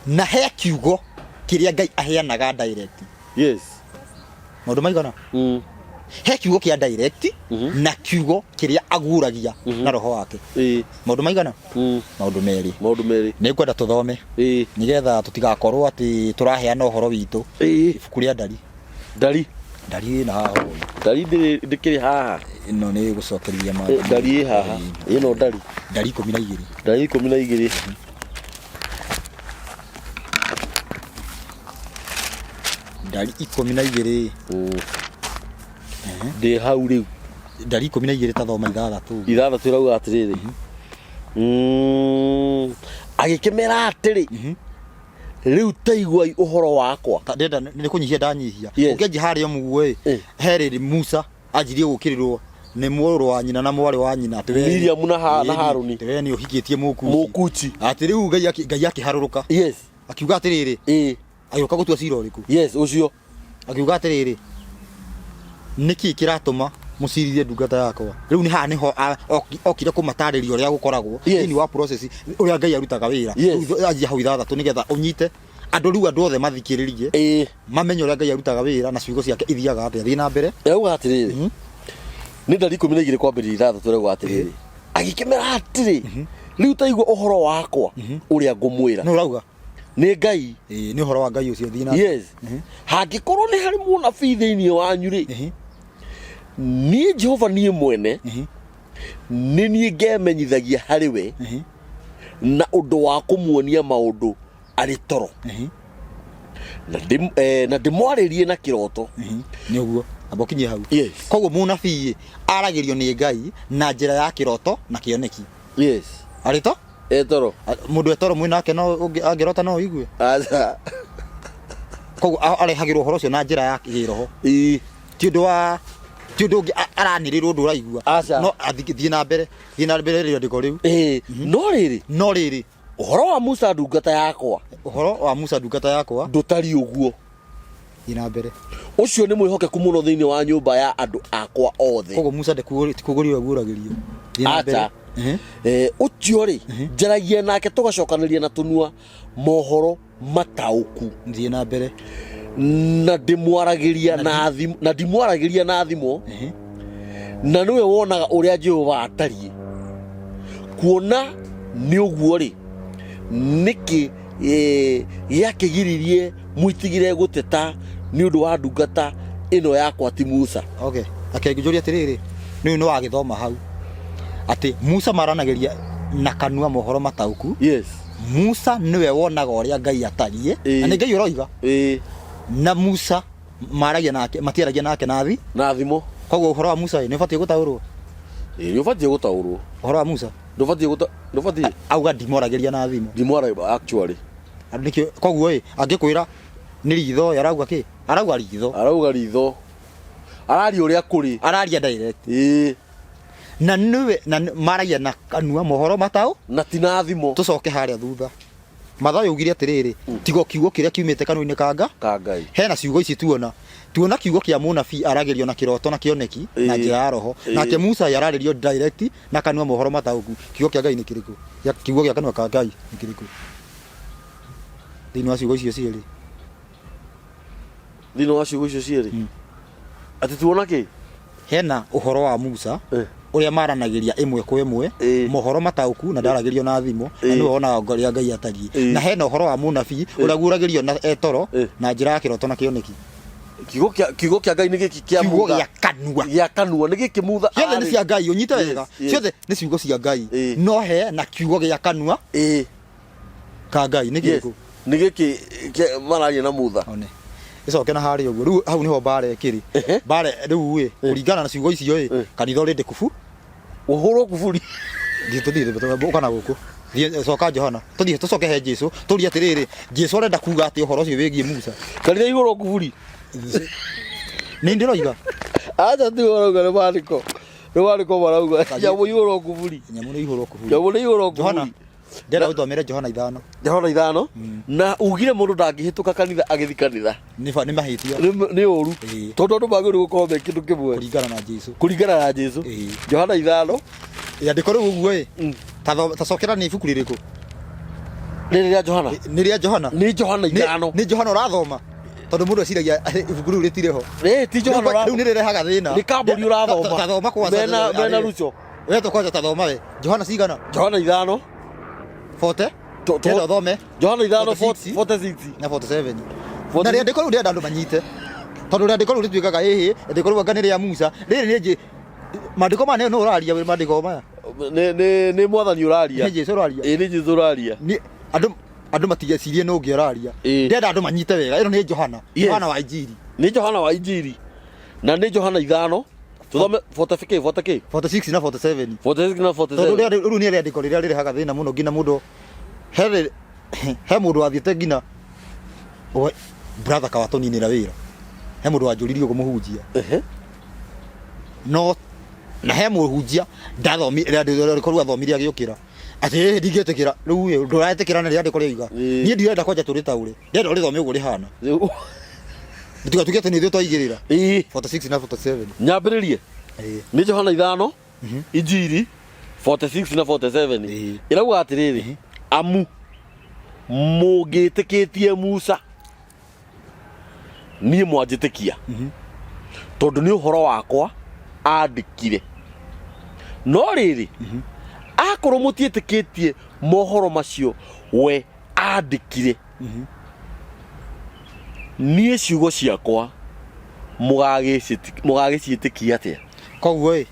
na he kiugo kĩrĩa Ngai aheanaga direct. Maũndũ maigana? he kiugo kia direct na kiugo kiria aguragia na roho wake maundu maigana maundu meri ni kwenda tuthome nigetha tutigakorwo ati turaheana uhoro witu ibuku ria ndari na ndari ndikiri haha ino ni gucokeria ma ndari haha ino ndari 12 ndari 12 ndari 12 ndi hau riu ndari 12 ta thoma ithathatu irauga atiriri agikimera atiri riu taigua uhoro wakwa ndenda ni kunyihia ndanyihia ukienji haria muguo heriri Musa anjirie gukirirwo ni mworo wa nyina na mwari wa nyina ati Miriam na Haruni ati ni uhikitie mukuchi ati riu ngai akiharuruka akiuga atiriri ayoka gutua cira uriku ucio akiuga atiriri niki kiratuma musirithie ndungata yakwa riu ni ha niho okire kumatariria uria gukoragwo ini wa process uria ngai arutaga wira aji hau ithathatu nigetha unyite andu othe mathikiririe mamenye uria ngai arutaga wira na ciugo ciake ithiaga atia thii na mbere auga atiriri ni ndari 12 kwambirira ithathatu rego atiriri agikimera atiri riu taigua uhoro wakwa uria ngumwira no urauga ni ngai ni uhoro wa ngai ucio thii na hangikorwo ni hari munabii thiini wanyu ri ni Jehova ni mwene ni ni ngemenyithagia hariwe na undu wa kumuonia maundu ari toro na ndimwaririe na kiroto ni uguo abokinye hau koguo munabii aragirio ni ngai na njira ya kiroto na kioneki ari to toro mundu etoro mwinake no angirota no igue aca koguo arehagirwo horo cio na njira ya kiroho ti undu wa aranirirwo ndu raigua no athithie na mbere rio ndiko riu no riri uhoro wa Musa ndungata yakwa ndutari uguo ina mbere ucio ni mwihokeku muno thiini wa nyumba ya andu akwa othe koguo Musa ndikugurio aguragirio ina mbere ucio ri njaragia nake tugacokaniria na tunua mohoro matauku thie na mbere na ndimwaragiria na thimo na niwe wonaga uria Jehova atarie kuona ni uguo ri niki yakigiririe mwitigire guteta ni undu wa ndungata ino yakwa ti Musa akengujuria atiriri ni no agithoma hau ati Musa maranagiria na kanua mohoro matauku Musa niwe wonaga uria ngai atarie na ni ngai uroiga na Musa maragia nake matiaragia nake na thimo koguo uhoro wa Musa ni ubatie gutaurwo ni ubatie gutaurwo uhoro wa Musa ndubatie auga ndimoragiria na thimo actually andiki koguo angikwira ni ritho yarauga ki arauga ritho arari uria kuri araria direct na niwe na maragia na kanua mohoro matau na tinathimo tucoke haria thutha mathayo ugire atiriri tigo kiugo kiria kiumite kanua-ini ka ngai hena ciugo ici tuona kiugo kia munabii aragerio na kiroto na kioneki na njira ya roho nake Musa yararirio direct na kanua mohoro matauku kiugo kia ngai ni kiriku kiugo kia kanua ka ngai ni kiriku thini wa ciugo icio cieri ati tuona ki hena uhoro wa Musa uria maranagiria imwe kwa imwe mohoro matauku na ndaragirio na thimo na niwe wonaga ngoria ngai atarie na hena uhoro wa munabii uria guragirio na etoro na njira ya kiroto na kioneki kiugo kia ngai ni giki kia mutha ya kanua ni giki mutha ciothe ni cia ngai unyite wega ciothe ni ciugo cia ngai no he na kiugo gia kanua ka ngai ni giki mararia na mutha icoke na hari uguo riu hau niho bare kiri bare riu kuringana na ciugo icio kanitha rindi kubu uhoro kuburi ndituthire kana guku coka Johana tuthie tucoke he Jesu turia atiriri Jesu arenda kuga ati uhoro ucio wigie Musa kanitha igoro kuburi ni ndiroiga acha tu uroga le bariko barauga nyamu igoro kuburi Johana ndera uthomere Johana 5 na ugire mundu ndangihituka kanitha agithi kanitha ni mahitio ni uru tondu andu maguru gukorwo me kindu kimwe kuringana na Jesu Johana 5 ya ndikore uguo tacokera ni ibuku ririku ni ria Johana ni Johana 5 ni Johana urathoma tondu mundu aciragia ibuku riu ritire ho ti Johana riu nirerehaga thina ni kambuni urathoma tathoma kwa mena Rucho we to kwanja tathoma we Johana cigana Johana 5 40 tendo thome Johana 5 46 na 47 na riandiko riu rienda andu manyite tondu riandiko riu rituikaga riandiko riu anga ni ria Musa riri ni mandiko mane no uraria we mandiko maya ni mwathani uraria ni Jesu uraria ni Jesu uraria ni andu matigecirie no ngi uraria ndenda andu manyite wega ino ni Johana Johana wa Injiri ni Johana wa Injiri na ni Johana 5 tuthome 46 na 47 46 na 47 tondu riu ni riandiko riria rirehaga thina muno ngina mundu he mundu wathiete ngina brother kawatuninira wira he mundu wanjuririe kumuhunjia no na he muhunjia ndathomi riandiko riu athomirie agiukira ati ndingetikira riu nduraetikira na riandiko riuga nie ndirenda kwanja turitaure ndenda urithome uguo rihana tugatukete ni thio twaigirira 46 na 47 nyambiririe ni Johana 5 Injiri 46 na 47 irauga atiriri amu mugitikitie Musa nie mwanjitikia tondu ni uhoro wakwa andikire no riri akorwo mutietikitie mohoro macio we andikire nie ciugo ciakwa mugagiciitikia atia koguo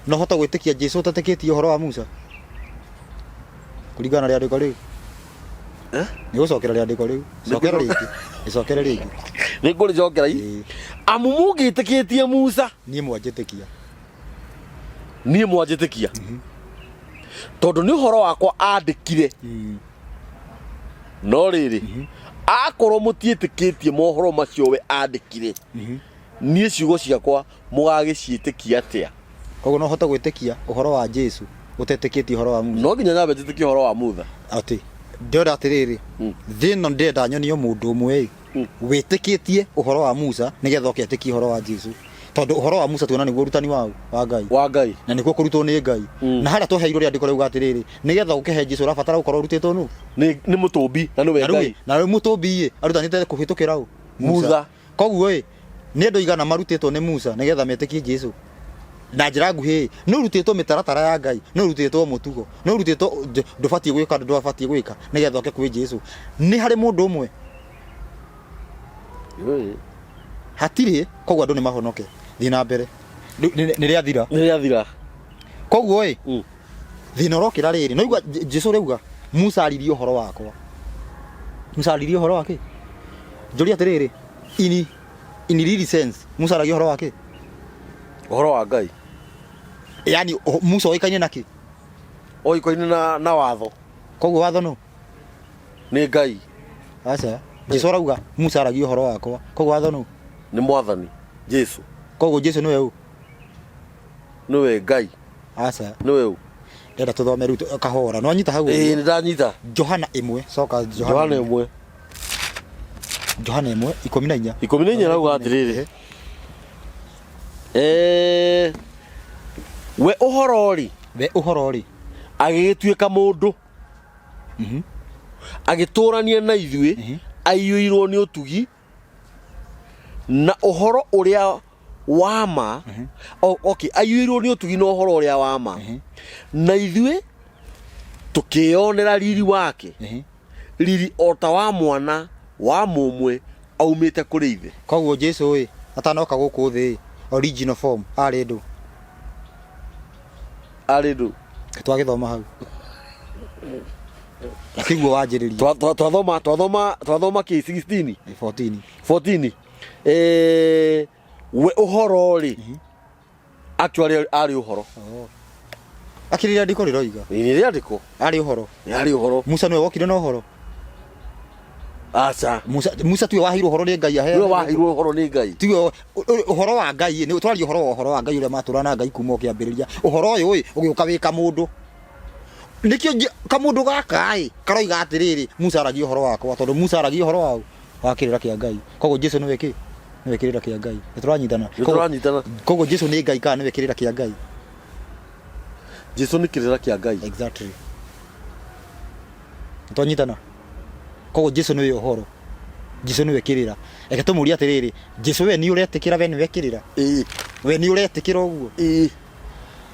no hota gwitikia Jesu utatikitie uhoro wa Musa kuringana na riandiko riu ni gucokera riandiko riu cokera ringi ni nguri jokera amu mugitikitie Musa nie mwanjitikia tondu ni uhoro wakwa andikire no riri akorwo mutietikitie mohoro macio we andikire nie ciugo ciakwa mugagiciitikia atia koguo no hota gwitikia uhoro wa Jesu utetikitie uhoro wa Musa no nginya nyambe njitikie uhoro wa Musa ati ndioda atiriri thino ndenda nyonio mundu umwe witikitie uhoro wa Musa nigetha uketikie uhoro wa Jesu tondu uhoro wa Musa tuona niguo rutani wa Ngai na niguo kurutwo ni Ngai na haria tuheirwo riandiko riuga atiriri nigetha ukihe Jesu rabatara gukorwo rutitwo nu ni mutumbi na niwe Ngai na riu mutumbi arutanite kuhitukira u Musa koguo ni andu igana marutitwo ni Musa nigetha metikie Jesu na njira nguhi no rutitwo mitaratara ya Ngai no rutitwo mutugo no rutitwo ndubatie gwika ndubatie gwika nigetha uke kwi Jesu ni hari mundu umwe hatiri koguo andu ni mahonoke thina mbere ni riathira koguo thina urokira riri no igua Jesu reuga Musa aririe uhoro wakwa Musa aririe uhoro wake njuri atiriri in really sense Musa aririe uhoro wake uhoro wa Ngai yani Musa oikaine naki oikaine na watho koguo watho no ni Ngai aca Jesu arauga Musa aragia uhoro wakwa koguo watho no ni mwathani Jesu koguo Jesu niwe u niwe Ngai aca niwe u ndenda tuthome ru kahora no anyita hau ni ndanyita Johana 1 coka Johana 1 14 arauga atiriri we uhoro ri agituika mundu agiturania na ithui aiyuirwo ni utugi na uhoro uria wama okay aiyuirwo ni utugi na uhoro uria wama na ithui tukionera riri wake riri ota wa mwana wa mumwe aumite kuri ithe koguo Jesu atanoka guku thi original form ari ndu twagithoma hau akiguo wanjiririe twathoma ki 16 14 we uhoro ri actually ari uhoro akiriria ndiko riroiga ni riandiko ari uhoro Musa niwe wokire na uhoro acha Musa tuwe wahirwo uhoro ni Ngai ahe niwe wahirwo uhoro ni Ngai tuwe uhoro wa Ngai ni twari uhoro wa Ngai uria maturana Ngai kuma kiambiriria uhoro uyu ugiuka wika mundu nikio kamundu gaka karoiga atiriri Musa aragia uhoro wakwa tondu Musa aragia uhoro wa kirira kia Ngai koguo Jesu niwe kirira kia Ngai turanyitana koguo Jesu ni Ngai kana niwe kirira kia Ngai Jesu ni kirira kia Ngai exactly turanyitana koguo Jesu niwe uhoro Jesu niwe kirira eke tumuria atiriri Jesu we ni uretikira we niwe kirira we ni uretikira uguo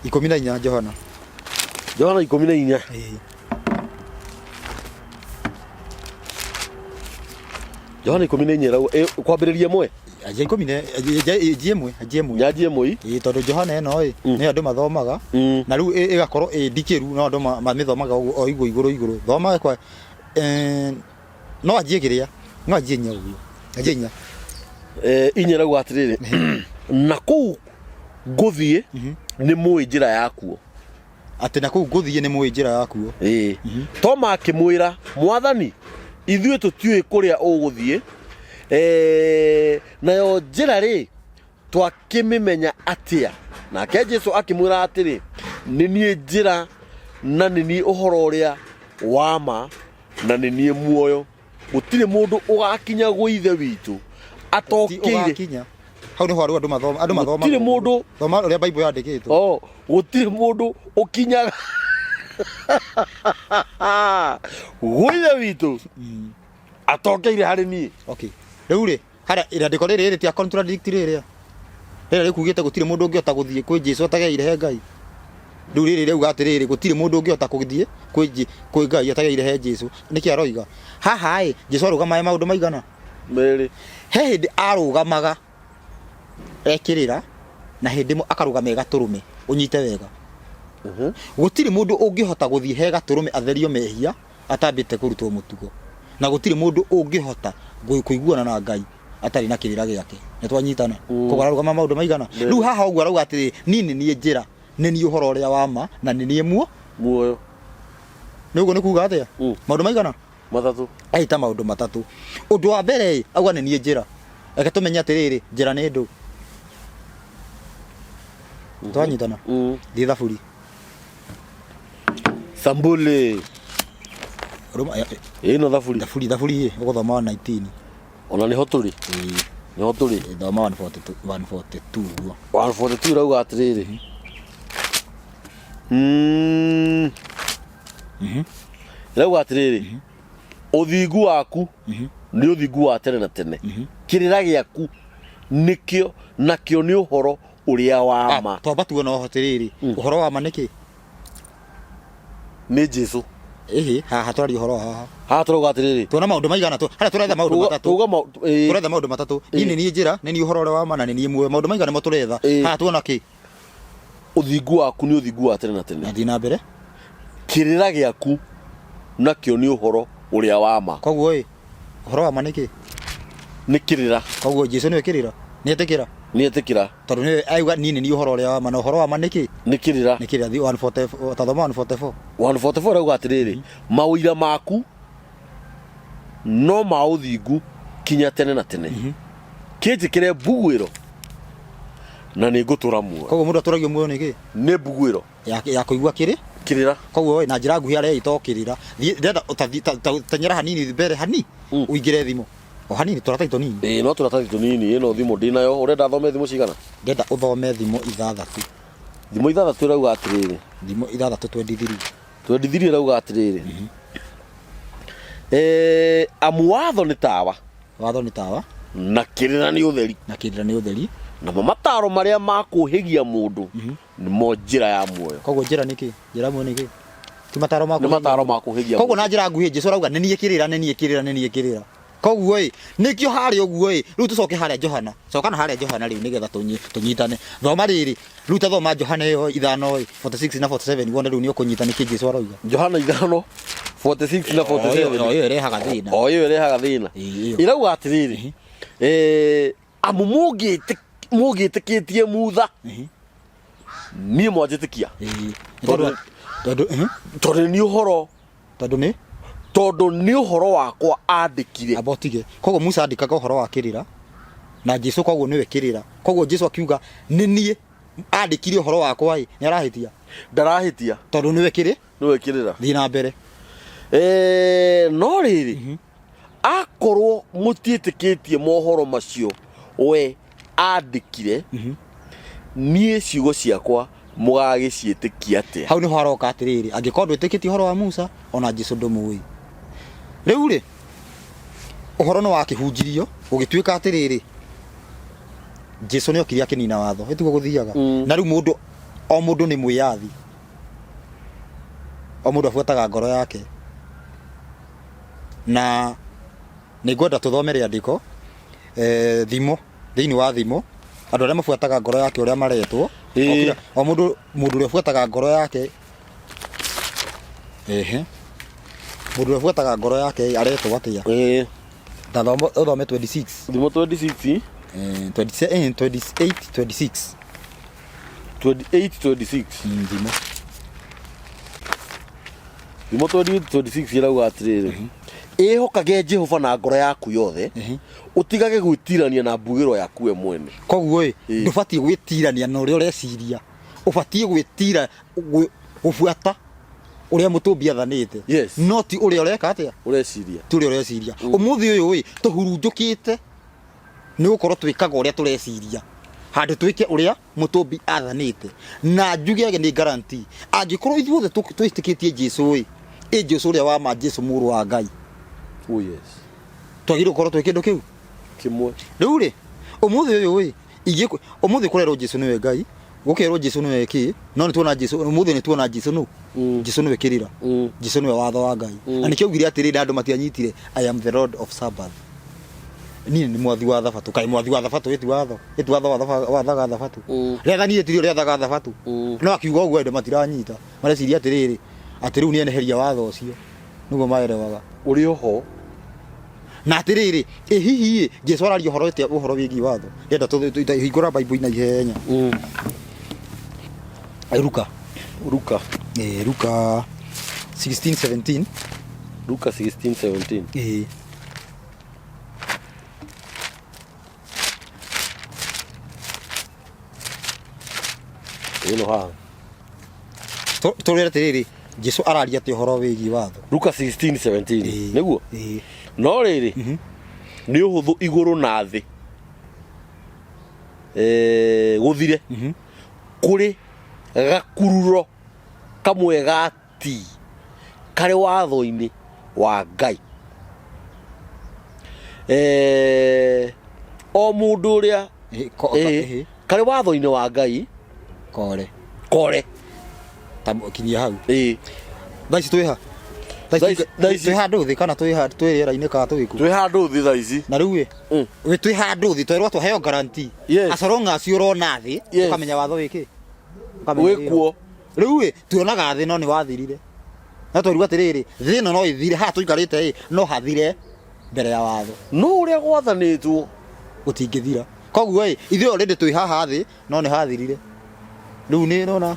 14 Johana 14 Johana 14 rau kwambiriria mwe aje 10 nyaji mwe tondu Johana eno ni andu mathomaga na riu igakorwo ndikiru no andu mamithomaga o iguru thomaga kwa no ajie kiria no ajie nya uguo ajie nya inya rau atiriri na ku nguthie ni mwe njira yakuo ati na ku nguthie ni mwe njira yakuo Toma akimwira mwathani ithuĩ tũtiũĩ kũrĩa ũgũthiĩ nayo njĩra rĩ twakĩmĩmenya atĩa nake Jesũ akĩmwĩra atĩrĩ nĩ niĩ njĩra na nĩ niĩ ũhoro ũrĩa wa ma na nĩ niĩ muoyo gũtirĩ mũndũ ũgakinya gwĩ ithe witũ atokĩire hau nĩ ho andu mathoma gũtirĩ mũndũ thoma ũrĩa Bible yandĩkĩtwo gũtirĩ mũndũ ũkinyaga gwĩ ithe witũ atokeire harĩ niĩ rĩu rĩ harĩa irandĩko rĩrĩ tia contradict rĩrĩa rĩkugĩte gũtirĩ mũndũ ũngĩhota gũthiĩ kwĩ Jesũ atageire Ngai rĩu rĩrĩ rĩuga atĩrĩrĩ gũtirĩ mũndũ ũngĩhota gũthiĩ kwĩ Ngai atageire Jesũ nĩkĩ aroiga haha Jesũ arũgamaga maũndũ maigana merĩ he hĩndĩ arũgamaga ekĩrĩra na hĩndĩ akarũgama gatũrũme ũnyite wega gũtirĩ mũndũ ũngĩhota gũthiĩ he gatũrũme atherio mehia atambĩte kũrutwo mũtugo na gũtirĩ mũndũ ũngĩhota kũiguana na Ngai atarĩ na kĩrĩra gĩake nĩ twanyitana koguo ararũgama maũndũ maigana rĩu haha ũguo arauga atĩrĩ niĩ nĩ niĩ njĩra nĩ niĩ ũhoro ũrĩa wa ma na nĩ niĩ muoyo nĩ ũguo nĩ kuuga atĩa maũndũ maigana matatũ aita maũndũ matatũ ũndũ wa mbere auga nĩ niĩ njĩra reke tũmenye atĩrĩrĩ njĩra nĩ ndũ twanyitana thiĩ thaburi Sambule ino thaburi ũgũthoma 19 ona niho tũrĩ niho tũrĩ thoma 142 guo 142 rauga atĩrĩrĩ rauga atĩrĩrĩ ũthingu waku nĩ ũthingu wa tene na tene kĩrĩra gĩaku nĩkĩo nakĩo nĩ ũhoro ũrĩa wa ma twamba tuona atĩrĩrĩ ũhoro wa ma nĩkĩ nĩ Jesũ haha tũraria ũhoro haha tũrauga atĩrĩrĩ tuona maũndũ maigana harĩa tũretha maũndũ matatũ tũretha maũndũ matatũ niĩ nĩ niĩ njĩra nĩ niĩ ũhoro ũrĩa wa ma na nĩ niĩ muoyo maũndũ maigana mo tũretha haha tuona kĩ ũthingu waku nĩ ũthingu wa tene na tene na thiĩ na mbere kĩrĩra gĩaku nakĩo nĩ ũhoro ũrĩa wa ma koguo ũhoro wa ma nĩkĩ nĩ kĩrĩra koguo Jesũ nĩwe kĩrĩra nĩetĩkĩra tondũ nĩ auga niĩ nĩ niĩ ũhoro ũrĩa wa ma na ũhoro wa ma nĩkĩ nĩ kĩrĩra 144 tathoma 144 rauga atĩrĩrĩ mawĩra maku no ma ũthingu kinya tene na tene kĩnjĩkĩre mbuguĩro na nĩ ngũtũra muoyo koguo mũndũ atũragio muoyo nĩkĩ nĩ mbuguĩro ya kũigua kĩrĩra koguo na njĩra nguhĩ arĩa itokĩrĩra ndĩrenda ũtanyera hanini mbere hani ũingĩre thimũ o hanini tũratathi tũnini no tũratathi tũnini ĩno thimũ ndĩnayo ũrenda thome thimũ cigana ndĩrenda ũthome thimũ 6 thimũ 6 rauga atĩrĩrĩ thimũ 6 23 rauga atĩrĩrĩ amu watho nĩ tawa na kĩrĩra nĩ ũtheri namo mataro marĩa makũhĩgia mũndũ nĩmo njĩra ya muoyo koguo njĩra nĩkĩ njĩra muoyo nĩkĩ ti mataro makũhĩgia koguo na njĩra nguhĩ Jesũ rauga nĩ niĩ kĩrĩra koguo nĩkĩo harĩa ũguo rĩu tũcoke harĩa Johana coka na harĩa Johana rĩu nĩgetha tũnyitane thoma rĩrĩ rĩu ta thoma Johana ĩyo 5:46 na 47 wone rĩu nĩ ũkũnyita nĩkĩ Jesũ arauga Johana 5:46 na 47 ĩyo ĩrehaga thĩna irauga atĩrĩrĩ amu mũngĩtĩkĩtie mutha niĩ mwanjĩtĩkia tondũ nĩ ũhoro tondũ nĩ ũhoro wakwa andĩkire abotige koguo Musa andĩkaga ũhoro wa kĩrĩra na Jesũ koguo nĩwe kĩrĩra koguo Jesũ akiuga nĩ niĩ andĩkire ũhoro wakwa nĩ arahĩtia ndarahĩtia tondũ nĩwe kĩrĩra thiĩ na mbere no rĩrĩ akorwo mũtiĩtĩkĩtie mohoro macio we andĩkire niĩ ciugo ciakwa mũgagĩciĩtĩkia atĩa hau nĩho aroka atĩrĩrĩ angĩkorwo ndwĩtĩkĩtie ũhoro wa Musa ona Jesũ ndũmũĩ rĩu rĩ uhoro no wakihunjirio ugituika atiriri Jesu nĩ okire akinina watho etugo guthiaga na riu mundu ni mwiyathi o mundu afuataga ngoro yake na nĩngwenda tuthomere andiko thimo thiini wa thimo andu aria mafuataga ngoro yake uria maretwo o mundu uria afuataga ngoro yake mundu uria afuataga ngoro yake aretwo atia thome 26 thimo 26 28 26 thimo 26 irauga atiriri ihokage Jehova na ngoro yaku yothe utigage gwitirania na mbugiro yaku we mwene koguo ndubatie gwitirania na uria ureciria ubatie gwitira gufuata uria mutumbi athanite not uria ureka atia ureciria tu uria ureciria umuthi uyu tuhurunjukite ni gukorwo twikaga uria tureciria handu twike uria mutumbi athanite na njugege ni guarantee angikorwo ithuothe twitikitie Jesu Jesu uria wa ma Jesu muru wa Ngai twagire gukorwo twi kindu kiu kimwe riu ri umuthi uyu umuthi kurerwo Jesu niwe Ngai gukerwo Jesu niwe ki no ni tuona Jesu umuthi ni tuona Jesu no Jesu niwe kirira Jesu niwe watho wa Ngai na nikio ugire atiriri andu matianyitire I am the Lord of Sabbath ni mwathi wa thabatu kai mwathi wa thabatu eti watho wathaga thabatu retha ni eti rethaga thabatu no akiuga uguo ende matiranyita mareciria atiriri ati riu ni eneheria watho ucio niguo maerewaga uri oho na atiriri hihi Jesu arario uhoro wigi watho yenda tuhingura Bible ina ihenya Luka 16:17 Luka 16:17 turere tiriri Jesu araria ati uhoro wigi watho Luka 16:17 niguo no riri ni uhuthu iguru na thi guthire kuri gakururo kamwe gati kare watho-ini wa Ngai o mundu uria kare watho-ini wa Ngai kore tamu kinyia hau thaici twiha thaici handu thi kana twiha twirera-ini ka twiku twi handu thi thaici na riu we twi handu thi twerwa tuheo guarantee asoronga acio urona thi ukamenya watho wiki wikuo riu tuonaga thi no ni wathirire na twerwa atiriri thi no ithire ha tuikarite no hathire mbere ya watho no uria gwathanitwo utingithira koguo ithuĩ already twi haha thi no ni hathirire riu ni nona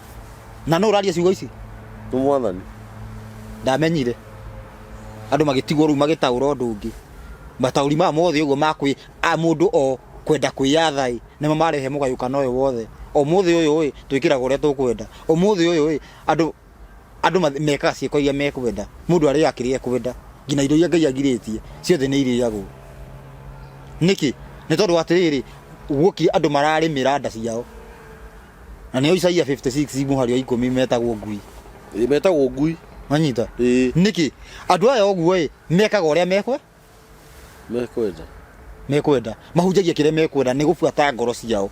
na no uraria ciugo ici ni mwathani ndamenyire andu magitigwo ru magitaura undu ungi matauri ma mothe uguo makwi mundu o kwenda kwiyatha nimo marehe mugayukano uyu wothe umuthi uyu twikiraga uria tukwenda umuthi uyu andu meka ciiko iria mekwenda mundu aria akirie kwenda ngina indo iria Ngai agiritie ciothe ni iriagwo niki ni tondu atiriri guki andu mararimira nda ciao na ni Isaia 56 muhari wa 10 metagwo ngui anyita niki andu aya oguo mekaga uria mekwenda mahunjagia kire mekwenda ni gufuata ngoro ciao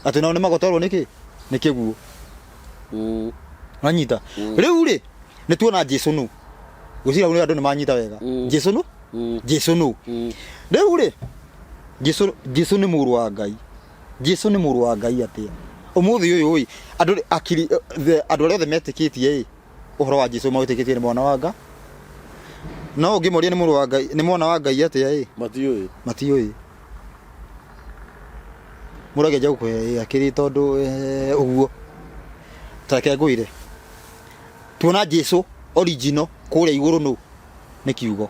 ati no ni magotorwo niki nikiguo anyita riu ri ni tuona Jesu nu gucira uri andu ni manyita wega Jesu nu riu ri Jesu ni muru wa Ngai Jesu ni muru wa Ngai atia umuthi uyu andu akiri andu aria othe metikitie uhoro wa Jesu mawitikitie ni mwana wa Ngai no ngimuria ni muru wa Ngai ni mwana wa Ngai atia matiui murage jau kwe akiri tondu uguo take nguire tuona Jesu original kuria iguru no ni kiugo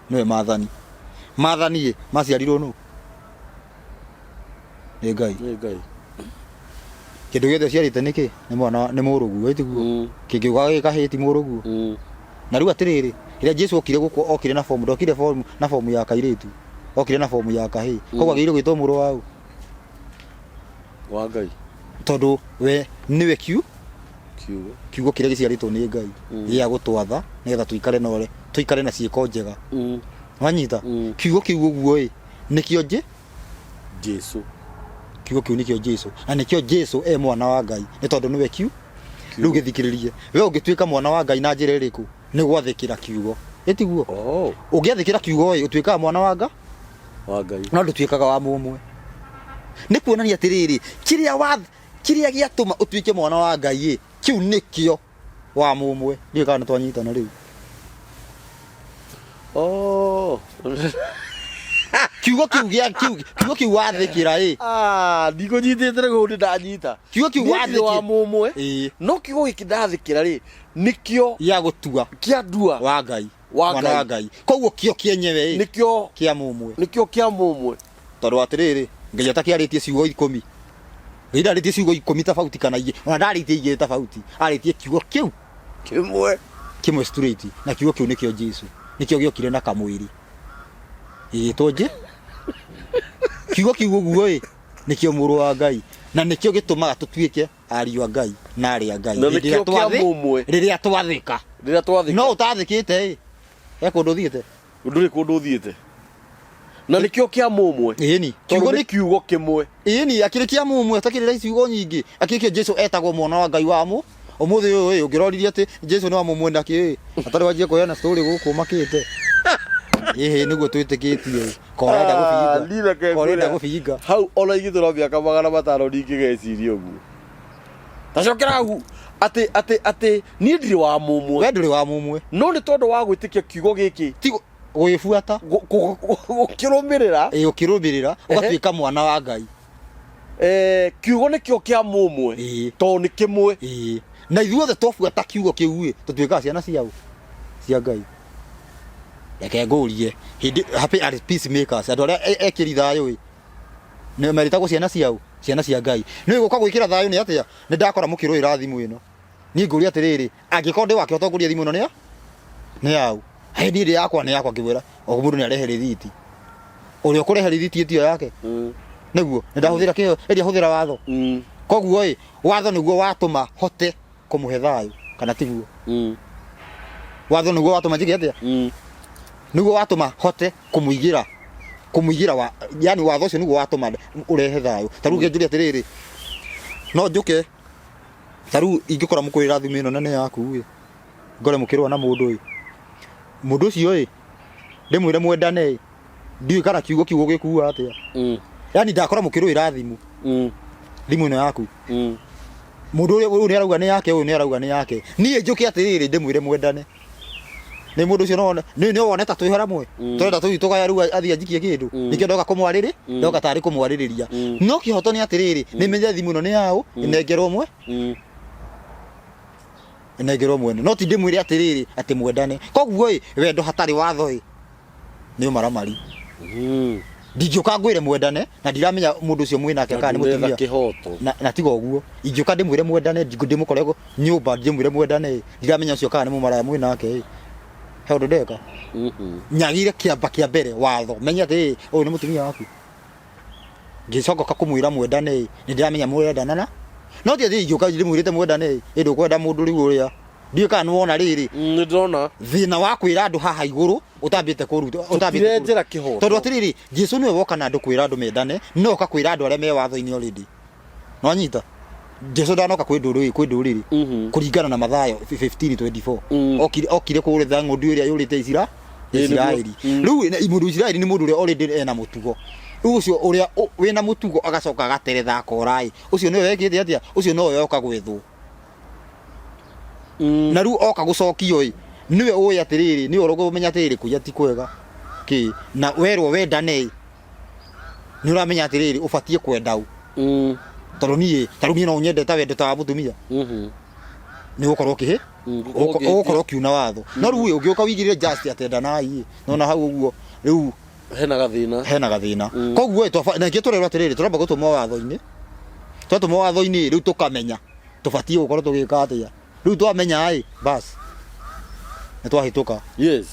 niwe mathani maciarirwo no ni Ngai kindu giothe ciarite niki ni mwana ni murugu wetiguo kingiuga gikahiti murugu na riu atiriri ira Jesu okire guko okire na form ndokire form na form ya kairitu okire na form ya kahi koguo agire gwitwo muru wau wa Ngai tondu we niwe kiugo kiria giciaritwo ni Ngai gia gutwatha nigetha tuikare na ciiko njega wanyita kiugo kiu guo nikio Jesu kiugo kiu nikio Jesu na nikio Jesu mwana wa Ngai ni tondu niwe kiu riu githikiririe we ungituika mwana wa Ngai na njira iriku ni gwathikira kiugo etiguo ungiathikira kiugo utuikaga mwana wa Ngai no ndutuikaga wa mumwe ni kuonania atiriri kiria giatuma utuike mwana wa Ngai kiu nikio wa mumwe ni kana twanyitana riu kiugo kiu wathikira ndiko nyitite rego ndanyita kiugo kiu wathikira wa mumwe no kiugo gikindathikira ri nikio ya gutua kia ndua wa Ngai mwana wa Ngai koguo kio kienyewe nikio kia mumwe tondu atiriri Ngai atakiaritie ciugo 10 Ngai aritie ciugo 10 tofauti kana ingi ona ndaritie ingi tofauti aritie kiugo kiu kimwe straight na kiugo kiu nikio Jesu nikio giokire na kamwiri toje kiugo kiu guo nikio muru wa Ngai na nikio gitumaga tutuike ariu a Ngai na ari a Ngai riria twathika no utathikite kundu thiete nduri kundu thiete na nikio kia mumwe ni kiugo ni kiugo kimwe ni akiri kia mumwe takirira ciugo nyingi akiri Jesu etagwo mwana wa Ngai wa mu umuthi uyu ungiroririe ati Jesu ni wa mumwe ndaki atari wajie kuheana story guku makite niguo twitikitie korenda gufinga hau ona igithiro miaka 500 ndingigeciria uguo tacokera gu ati ni ndiri wa mumwe we ndiri wa mumwe no ni tondu wa gwitikia kiugo giki ti guifuata ukirumirira ukirumirira ugatuika mwana wa Ngai kiugo nikio kia mumwe to ni kimwe na ithuothe twafuata kiugo kiu tutuikaga ciana ciao cia Ngai reke ngurie happy as peacemakers andu aria ekiri thayu ni meritagwo ciana cia Ngai ni guka gwikira thayu ni atia ni ndakora mukirwira thimu ino ni nguria atiriri angikorwo ndi wake utongoria thimu ino ni yau hindi iri yakwa ni yakwa ngibwira o mundu ni arehe rithiti uri ukurehe rithiti etio yake niguo ni ndahuthira kio eri huthira watho koguo watho niguo watuma hote kumuhe thayu kana tiguo watho niguo watuma njige atia niguo watuma hote kumuigira wa yani watho ucio niguo watuma urehe thayu taru ngenjuria atiriri no njuke taru ingikora mukwira thimu ino nene yaku ngore mukirwa na mundu ucio ndimwire mwendane ndiu kana kiugo gikuwa atia yani ndakora mukirwira thimu thimu ino yaku mundu uyu ni arauga ni yake uyu ni arauga ni yake nie njuke atiriri ndimwire mwendane ni mundu ucio ni wone ta twihora mwe twenda tuga ru athia njikie kindu nikio ndoka kumwariri ndoka tari kumwaririria no kihoto ni atiriri ni menye thimu ino ni yao inengerwo mwene no ti ndimwire atiriri ati mwendane koguo wendo hatari watho ni maramari ndingiuka ngwire mwendane na ndiramenya mundu ucio mwinake kana ni mutumia na tigo guo ingioka ndimwire mwendane ndimukorego nyumba ndimwire mwendane ndiramenya ucio kana ni mumaraya mwinake he undu ndeka nyagire kiamba kia mbere watho menya ati uyu ni mutumia waku ngicoka kumwira mwendane ni ndiramenya mwendana no ti ingioka ndimwirite mwendane ndu kwenda mundu riu uria ndiu kana wona riri ni ndona thina wa kwira andu haha iguru utambite kuruta utambite njira kihoto tondu atiriri Jesu niwe woka na andu kwira andu mendane no ka kwira andu aria me watho-ini already no anyita Jesu ndanoka kwi nduriri kuringana na Mathayo 15:24 okire kuritha ngundu iria yurite Israeli riu mundu Israeli ni mundu uria already ena mutugo ucio uria wina mutugo agacoka agateretha korai ucio niwe wekite atia ucio no yoka gwethwo na riu oka gucokio niwe uyi atiriri ni orogo menya atiriri kuya ti kwega na werwo wendane ni uramenya atiriri ubatie kwenda u tondu nie tarumie no nyende ta wendo ta mutumia ni ukorwo kihe ukorwo kiuna watho no riu ungiuka wigirire justice atenda nai nona hau uguo riu hena gathina koguo na ngiturerwa atiriri turamba gutuma watho-ini twatuma watho-ini riu tukamenya tubatie gukorwo tugika atia riu twamenya bas na twahituka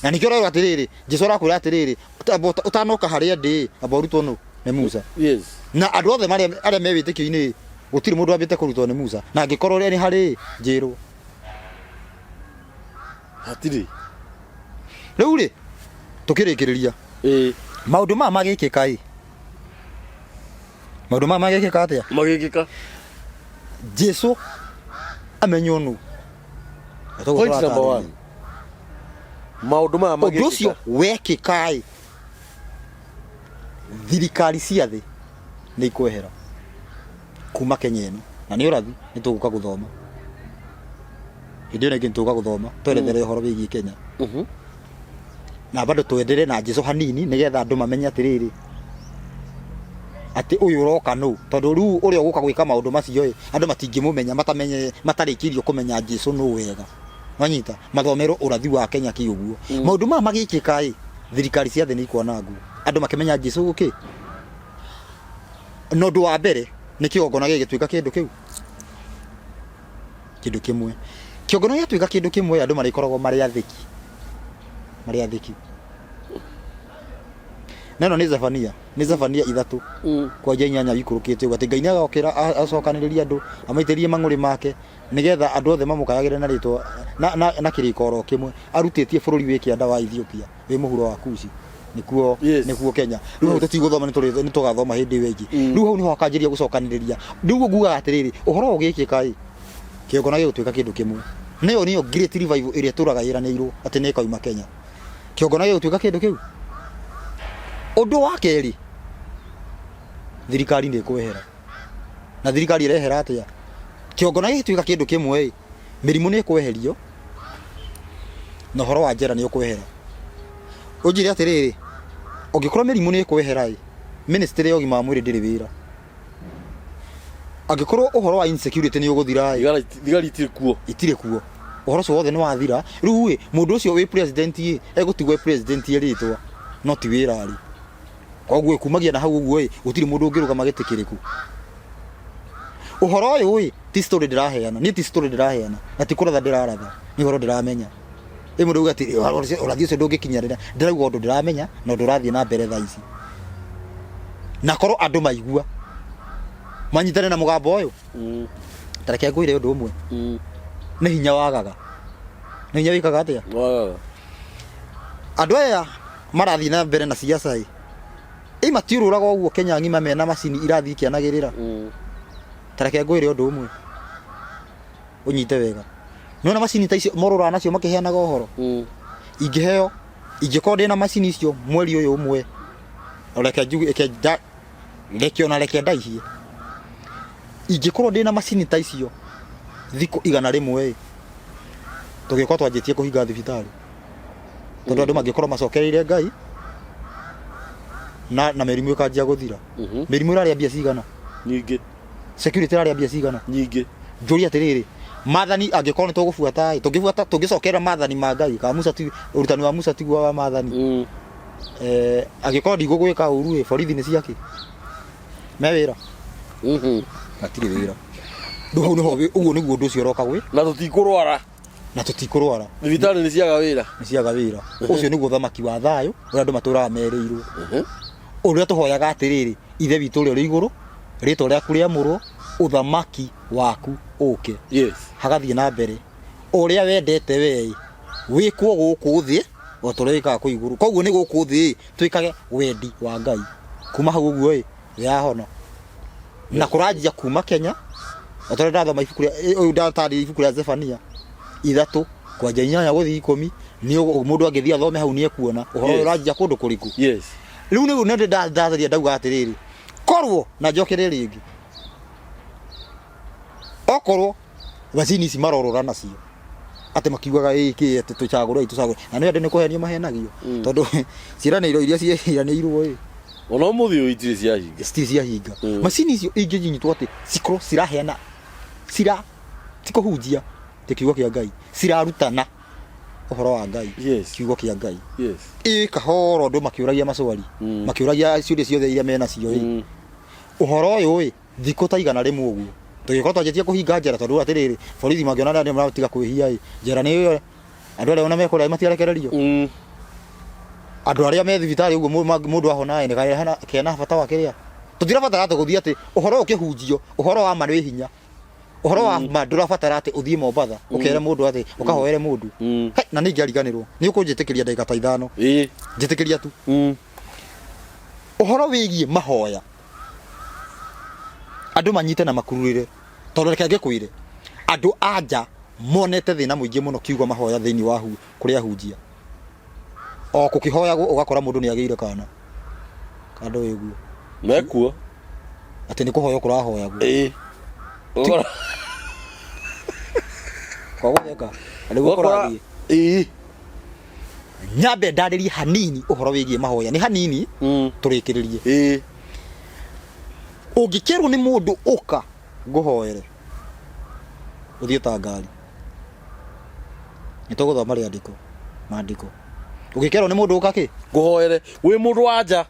na nikio rero atiriri Jesu arakwira atiriri utanoka haria ndi aborutwo no ni Musa na andu othe aria me witikio-ini gutiri mundu ambite kurutwo ni Musa na ngikorwo ri hari njirwo hatiri riu ri tukirikiriria maundu ma magikika maundu ma magikika atia magikika Jesu amenyo nu point number 1 maundu ma magikika ucio wekika thirikari cia thi ni ikwehera kuma Kenya ino na ni urathi ni tuguka guthoma indira ngi tuguka guthoma twerethere horo wigi Kenya na bado twendere na Jesu hanini nigetha andu mamenye atiriri ati uyu roka no tondu riu uri uguka gwika maundu macio andu matingimumenya matamenye matarikirio kumenya Jesu no wega wanyita mathomero urathi wa Kenya ki uguo maundu ma magikika thirikari cia thi ni ikuona ngu andu makimenya Jesu guki no ndu wa mbere ni kiogona gigituika kindu kiu kindu kimwe kiogona gituika kindu kimwe andu marikoragwo mari athiki neno ni Zefania ithatu kwa jenya ikurukite ugati Ngai agokira acokaniriria andu amaitirie mang'uri make nigetha andu othe mamukayagire na ritwa na kirikoro kimwe arutitie bururi wi kianda wa Ethiopia wi muhuro wa Kushi nikuo Kenya riu tutiguthoma ni tugathoma hindi wingi riu hau ni ho akanjiria gucokaniriria riu nguga atiriri uhoro ugikika kiogona gigutuika kindu kimwe niyo great revival iria turagayiranirwo ati ni kauma Kenya kiogona gigutuika kindu kiu undu wa keri thirikari ni kwehera na thirikari irehera atia kiogona gigutuika kindu kimwe mirimu ni kweherio na horo wa njera ni ukwehera ujire atiriri ungikora mirimu ni kwehera ministry ya ugima wa mwiri ndiri wira angikorwo uhoro wa insecurity ni uguthira thigari itire kuo uhoro so wothe ni wathira riu mundu ucio wi president egutigwe president ritwa no ti wira ari koguo kumagia na hau uguo gutiri mundu ungiruga magitikiriku uhoro uyu ti story ndiraheana ni ti story ndiraheana ati kuratha ndiraratha ni uhoro ndiramenya mundu ugati urathio cio ndungikinyarira ndirauga undu ndiramenya no ndurathie na mbere tha ici na korwo andu maigua manyitane na mugambo uyu tareke ngwire undu umwe ni hinya wagaga ni hinya wikaga atia wagaga andu aya marathi na mbere na siasa matiururaga uguo Kenya ngima mena macini irathi kianagirira tareke ngwire undu umwe unyite wega nona macini ta icio morora nacio makiheanaga uhoro ingiheo ingikorwo na macini icio mweri uyu umwe reke njuge reke ndaihie ingikorwo ndina macini ta icio thiko igana rimwe tugikorwo twanjitie kuhinga thibitari tondu andu mangikorwo macokereire Ngai na merimu ikanjia guthira merimu iraria mbia cigana nyingi security iraria mbia cigana nyingi njuri atiriri mathani angikorwo ni tugubuata tungicokera mathani ma Ngai ka Musa ti urutani wa Musa ti wa mathani angikorwo ndigugwika uru borithi ni ciake me wira atiri wira ndu no uguo niguo ndu cio roka gwi na tutikurwara thibitari ni ciaga wira ucio niguo thamaki wa thayo uria andu maturaga mereirwo uria tuhoyaga atiriri ithe witu uri iguru rito ria kuria murwo uthamaki waku uke hagathie na mbere uria wendete we wikwo guku thi o tureka ku iguru koguo ni guku thi twikage wendi wa Ngai kuma hau uguo ya hono na kurajia kuma Kenya atorenda thoma ibuku uyu ndatari ibuku ria Zefania ithatu kwa jenya guthi 10 ni mundu angithia thome hau ni ekuona uhoro urajia kundu kuriku riu ni nende ndatharia ndauga atiriri korwo na njokere ringi okorwo macini ici marorora nacio ati makiugaga iki ati tucagura na ni andu ni kuhenio mahenagio tondu ciraniro iria ciranirwo ona muthio itire cia hinga macini icio inginyitwo ati cikro ciraheana tikuhunjia tikiugo kia Ngai cirarutana uhoro wa Ngai kiugo kia Ngai kahoro andu makiuragia macwari makiuragia ciuria ciothe iria mena cio uhoro uyu thiko taigana rimwe uguo tugikorwo twanjitie kuhinga njera tondu atiriri borithi mangiona ndio maratiga kwihia njera ni yo andu aria ona mekora matiarekererio andu aria me thibitari uguo mundu ahona ni kena bata wake ria tutira bata gata guthia ati uhoro ukihunjio uhoro wa mari hinya Uhoro wa ma ndurabatara ati uthie Mombatha ukere mundu ati ukahoere mundu na ni ngariganirwo ni ukunjitikiria ndagika ta 5 njitikiria tu uhoro wigie mahoya andu manyite na makururire tondu reke ngikwire andu anja monete thina muingi muno kiugo mahoya thiini wa kuria hunjia o kukihoyagwo ugakora mundu ni ageire kana kando wiguo mekuo ati ni kuhoya kurahoyagwo kwa gweka alikuwa kurathi nyambe ndarĩrie hanini uhoro wigie mahoya ni hanini turikiririe ungikirwo ni mundu uka nguhoere uthie ta ngari nituguthoma riandiko maandiko ungikirwo ni mundu uka ki nguhoere wi mundu wanja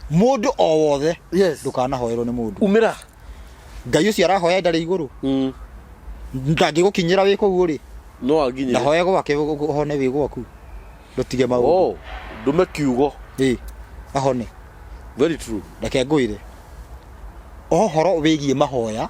mundu o wothe yes ndukanahoerwo ni mundu umira ngai ucio arahoya ndari iguru ndangigukinyira wi kugu ri no aginye ndahoya gwake uhone wi gwaku ndutige maundu ndume kiugo ahone very true ndake nguire ohoro wigie mahoya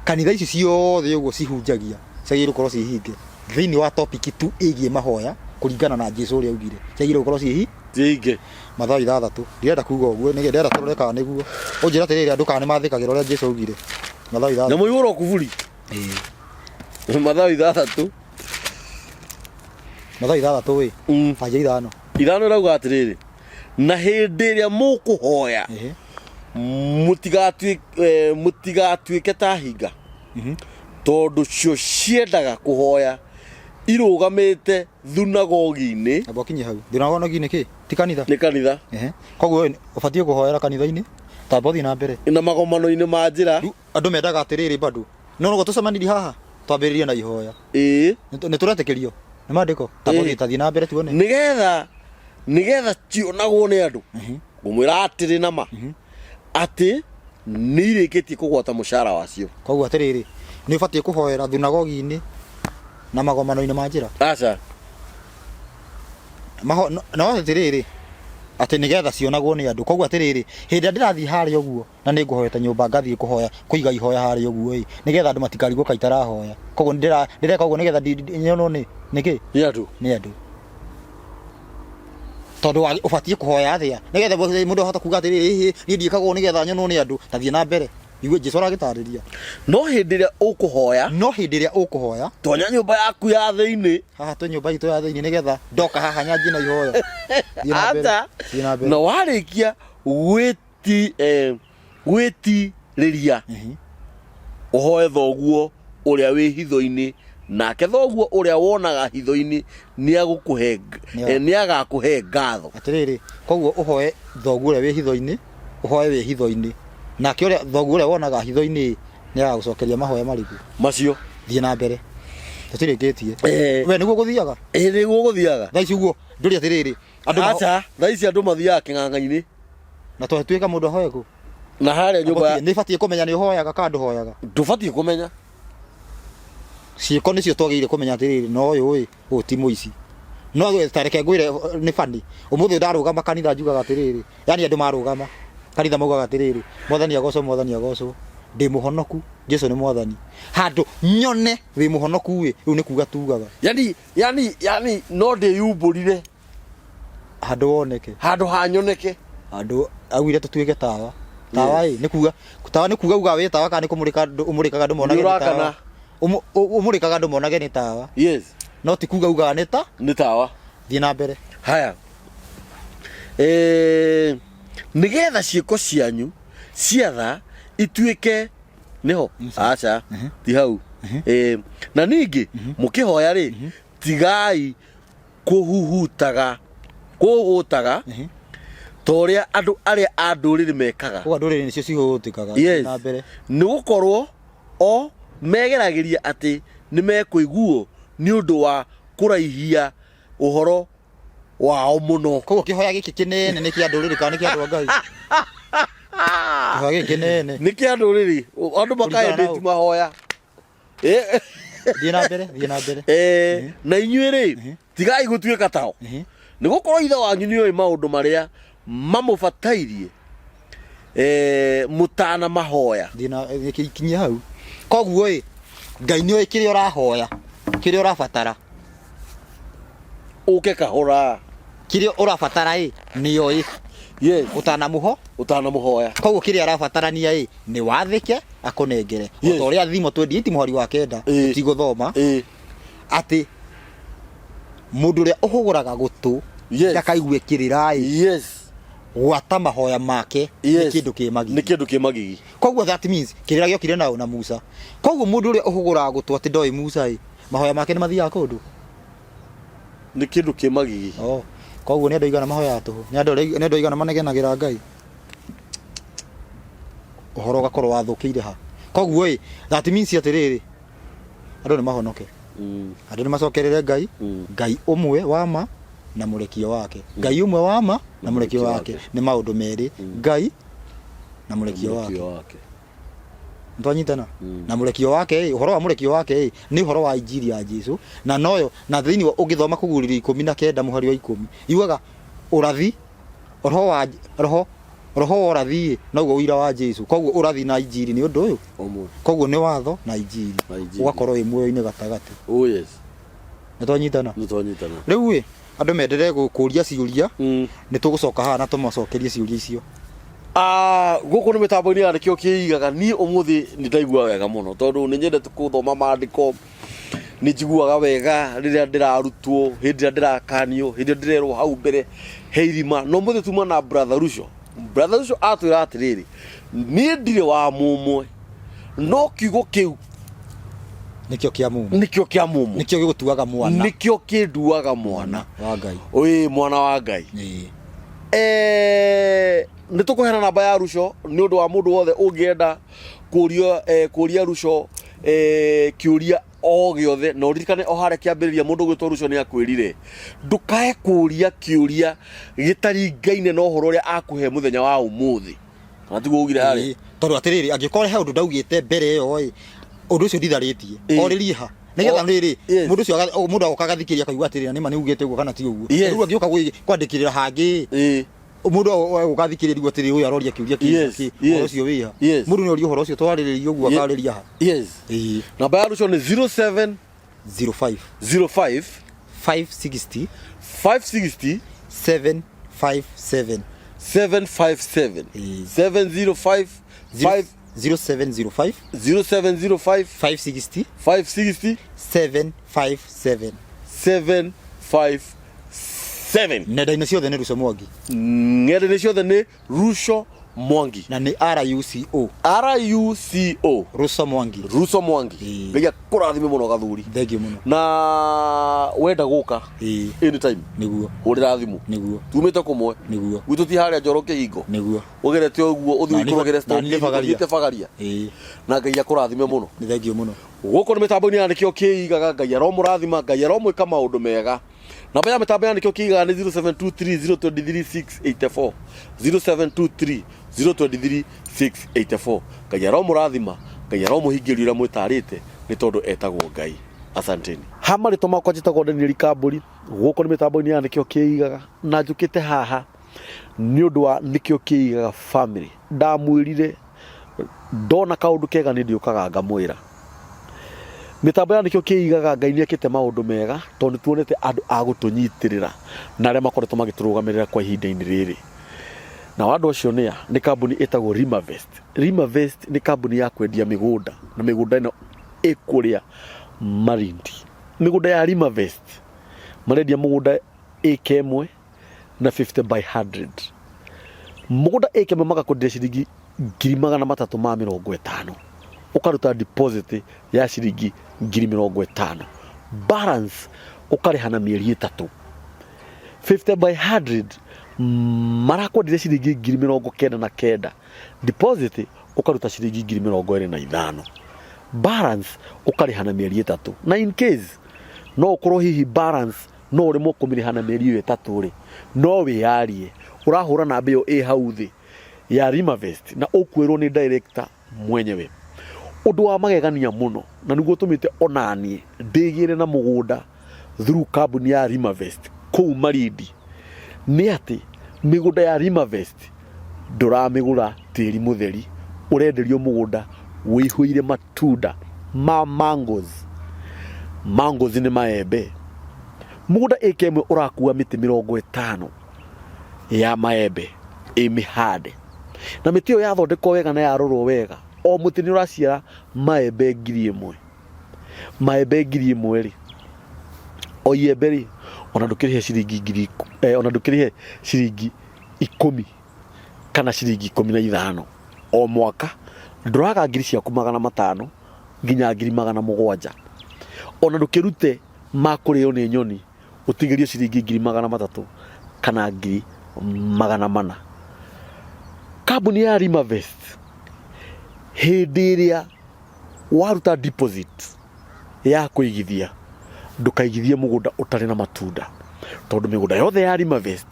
kanitha ici ciothe uguo cihunjagia ciagire gukorwo cihinge thiini wa topic tu igie mahoya kuringana na Jesu uria augire ciagire gukorwo cihinge Mathayo 6 ndirenda kuga uguo nige ndenda turore kana niguo unjira atiriri andu kana nimathikagira uria Jesu augire Mathayo 6 na muiyuro kuvuli Mathayo 6 Mathayo 6 anja 5 irauga atiriri na hindi iria mukuhoya mutigatuike ta hinga tondu cio ciendaga kuhoya irugamite thunagogi-ini abokinye hau thunagogi-ini ki ti kanitha ni kanitha koguo ubatie kuhoera kanitha-ini ta bothi na mbere na magomano-ini ma njira andu mendaga atiriri bado no ngo tucemanirie haha twambiririe na ihoya ni turetekerio ni maandiko ta bothi tathie na mbere tuone nigetha cionagwo ni andu ngumwira atiri nama ati ni irikitie kugwata mushara wacio koguo atiriri ni ubatie kuhoera thunagogi-ini na magomano-ini ma njira aca no atiriri ati nigetha cionagwo ni andu koguo atiriri hindi ndirathi haria uguo na ni nguhoyete nyumba ngathie kuhoya kuiga ihoya haria uguo nigetha andu matikarigwo kaitara hoya koguo ndireka uguo nigetha nyono niki ni andu tondu ubatie kuhoya athia nigetha mundu ahota kuga atiriri ni ndiikagwo nigetha nyono ni andu tathie na mbere igue Jesu aragitariria no hindi iria ukuhoya tonya nyumba yaku ya thiini haha to nyumba itu ya thiini nigetha ndoka haha nyanji na ihoya ata no warikia gwitiriria uhoe thoguo uria wi hitho-ini nake thoguo uria wonaga hitho-ini ni agakuhe ngatho atiriri koguo uhoe thoguo uria wi hitho-ini uhoe wi hitho-ini nake uria thoguo uria wonaga hitho-ini ni agagucokeria mahoya mariku macio thie na mbere tutirikitie we niguo guthiaga niguo guthiaga thaici uguo nduri atiriri acha thaici andu mathiaga king'ang'a-ini na twatuika mundu ahoe ku na haria nyumba ni batie kumenya ni uhoyaga ka nduhoyaga ndubatie kumenya ciiko nicio twagire kumenya atiriri no uyu ti muici no tareke ngwire ni fani umuthi ndarugama kanitha njugaga atiriri yani andu marugama kanitha maugaga atiriri mwathani agocwo ndi muhonoku Jesu ni mwathani handu nyone wi muhonoku riu ni kuga tugaga yani no ndiyumburire handu woneke handu hanyoneke handu augire tutuike tawa ni kuga tawa ni kuga uga wi tawa kana ni umurikaga andu monage ni tawa umurikaga andu monage ni tawa yes no ti kuga uga ni tawa thie na mbere haya nigetha ciiko cianyu ciatha ituike niho aca ti hau na ningi mukihoya ri tigai kuhutaga toria andu aria a nduriri mekaga kwa nduriri nicio cihutikaga na mbere ni gukorwo o megeragiria ati ni mekuiguo ni undu wa kuraihia uhoro wao muno koguo kihoya giki kinene ni kia nduriri kana ni kia andu Ngai kihoya giki kinene ni kia nduriri andu makaendeti mahoya thie na mbere na inyuĩ rĩ tigai gũtuĩka tao nĩ gũkorwo ithe wanyu nĩoĩ maũndũ marĩa mamũbatairie mutana mahoya Dina kinya hau. Koguo Ngai nĩ kĩrĩa ũrahoya, kĩrĩa ũrabatara. Uke kahora. Kĩrĩa ũrabatara nĩyo Yes. Utanamuhoya. Koguo kĩrĩa arabatarania nĩ wathĩke akũnengere. Yes. Ũrĩa thimo 28 mũhari wa kenda ũtigũthoma. Atĩ mũndũ ũrĩa ũhũgũraga gũtũ ndakaigue kĩrĩra Yes. gwata mahoya make nĩ kĩndũ kĩmagigi. Nĩ kĩndũ kĩmagigi. Koguo that means kĩrĩra gĩokire na Musa. Koguo mũndũ ũrĩa ũhũgũraga gũtũ atĩ ndoĩ Musa mahoya make nĩ mathiaga kũndũ. Nĩ kĩndũ kĩmagigi. Koguo nĩ andũ igana mahoya tũhũ. Nĩ andũ igana manegenagĩra Ngai. Ũhoro gakorwo wathũkĩire ha. Koguo that means atĩrĩrĩ andũ nĩ mahonoke. Andũ nĩ macokerere Ngai. Ngai ũmwe wa ma na mũrekio wake. Ngai ũmwe wa ma na mũrekio wake nĩ maũndũ merĩ. Ngai na mũrekio wake. Ntwanyitana na mũrekio wake ũhoro wa mũrekio wake nĩ ũhoro wa injiri ya Jesũ na noyo na thĩinĩ wa ũgĩthoma kũgũrĩrwo 19 mũhari wa 10 yugaga ũrathi roho wa ũrathi noguo ũira wa Jesũ. Koguo ũrathi na injiri nĩ ũndũ ũyũ koguo nĩ watho na injiri ũgakorwo muoyo-inĩ gatagatĩ. Yes. Nĩtwanyitana rĩu andũ menderee gũkũria ciũria nĩ tũgũcoka haha na tũmacokerie ciũria icio. Gũkũ nĩ mĩtambo-inĩ ya nĩkĩo kĩigaga niĩ ũmũthĩ nĩ ndaigua wega mũno tondũ nĩ nyendete gũthoma maandĩko, nĩ njiguaga wega rĩrĩa ndĩrarutwo, hĩndĩ ĩrĩa ndĩrakanio, hĩndĩ ĩrĩa ndĩrerwo hau mbere he irima. No mũthĩ tuma na brother Rucio atwĩra atĩrĩrĩ niĩ ndirĩ wa mũmwe no kiugo kĩu nĩkĩo kĩa mũmwe, nĩkĩo gĩgũtuaga mwana, nĩkĩo kĩnduaga mwana wa Ngai. Mwana wa Ngai. Nĩ tũkũheana namba ya Rucio nĩ ũndũ wa mũndũ wothe ũngĩenda kũria Rucio kĩũria o gĩothe. Na ũririkane o harĩa kĩambĩrĩria mũndũ gwĩtwo Rucio nĩ akwĩrire ndũkae kũria kĩũria gĩtaringaine na ũhoro ũrĩa akũhe mũthenya wa ũmũthĩ. Kana tiguo ugire harĩ tondũ atĩrĩrĩ angĩkorwo he ũndũ ndaugĩte mbere ĩyo ũndũ ũcio nditharĩtie orĩrie ha nĩgetha rĩrĩ mũndũ ũcio mũndũ agoka gathikĩria akaigua atĩrĩrĩ nĩ ma nĩ ugĩte ũguo kana ti ũguo. Rĩu angĩoka kwandĩkĩrĩra hangĩ mũndũ ũgathikĩrĩria atĩrĩ ũyũ aroria kĩũria kĩngĩ ũhoro ũcio wĩha mũndũ nĩ oria ũhoro ũcio twarĩrĩria ũguo akarĩria ha. Namba ya Rucio nĩ 0705 560 757 705 705 0705 560 757 nenda-inĩ ciothe nĩ Rucio Mwangi. Nenda-inĩ ciothe nĩ Rucio Mwangi na nĩ RUCO Rucio Mwangi. Ngai akũrathime mũno gathuri. Thengiũ mũno. Na wenda gũka anytime nĩguo hũrĩra thimũ nĩguo tumĩte kũmwe nĩguo gwitũ ti harĩa Njoro Kĩhingo nĩguo ũgerete ũguo ũthiĩ ũkũrogere thiĩte Bagaria. Na Ngai akũrathime mũno. Thengiũ mũno. Gũkũ nĩ mĩtambo-inĩ ya nĩkĩo kĩigaga. Ngai aromũrathima, Ngai aromwĩka maũndũ mega. Namba ya mĩtambo ya nĩkĩo kĩigaga nĩ 0723023684 0723023684. Ngai aromũrathima, Ngai aromũhingĩria ũrĩa mwĩtarĩte nĩ tondũ etagwo Ngai. Asanteni. Hamarĩtwo makwa njĩtagwo Daniel Kambũri. Gũkũ nĩ mĩtambo-inĩ ya nĩkĩo kĩigaga na njũkĩte haha nĩ ũndũ wa nĩkĩo kĩigaga family. Ndamwĩrire ndona kaũndũ kega nĩ ndĩũkaga ngamwĩra. Mĩtambo ya nĩkĩo kĩigaga Ngai nĩekĩte maũndũ mega tondũ nĩ tuonete andũ a gũtũnyitĩrĩra na arĩa makoretwo magĩtũrũgamĩrĩra kwa ihinda-inĩ rĩrĩ. Na andũ acio nĩ kambuni ĩtagwo Rimavest. Rimavest nĩ kambuni ya kwendia mĩgũnda na mĩgũnda ĩno ĩkũrĩa Malindi. Mĩgũnda ya Rimavest marendia mũgũnda ĩka ĩmwe na 50 by 100. Mũgũnda ĩka ĩmwe magakwendia ciringi 350,000 ukaruta deposit ya ciringi 50,000. Balance ukarĩha na mĩeri 3. 50 by 100 marakwendire ciringi 99,000. Deposit ukaruta ciringi 25,000. Balance ukarĩha na mĩeri 3. Na in case no ũkorwo hihi balance no ũrĩmwo kũmĩrĩha na mĩeri 3 rĩ no wĩyarie ũrahũra namba ĩyo ĩ hau thĩ ya Rimavest na ũkwĩrwo nĩ director mwenyewe. Ũndũ wa magegania mũno na nĩguo tũmĩte onanie ndĩgĩre na mũgũnda through kambuni ya Rimavest kũu Malindi nĩ atĩ mĩgũnda ya Rimavest nduramigura tiri mutheri, urenderio mugunda wihuire matunda ma mangoes. Mangoes ni maembe. Mugunda ĩka ĩmwe ũrakua mĩtĩ 50 ya maembe mĩhande, na mĩtĩ ĩyo yathondekwo wega na yarorwo wega, o mũtĩ nĩ ũraciara maembe 1000. Maembe 1000 rĩ, o iembe rĩ, ona ndũkĩrĩhe ciringi ona ndũkĩrĩhe ciringi 10 kana ciringi 15 o mwaka. Ndũraga ngiri ciaku 500 nginya ngiri 700. Ona ndũkĩrute makũrĩo nĩ nyoni ũtigĩrio ciringi ngiri 300 kana ngiri 400. Kambuni ya Rimavest hĩndĩ ĩrĩa waruta deposit ya kũigithia, ndũkaigithie mũgũnda ũtarĩ na matunda, tondũ mĩgũnda yothe ya Rimavest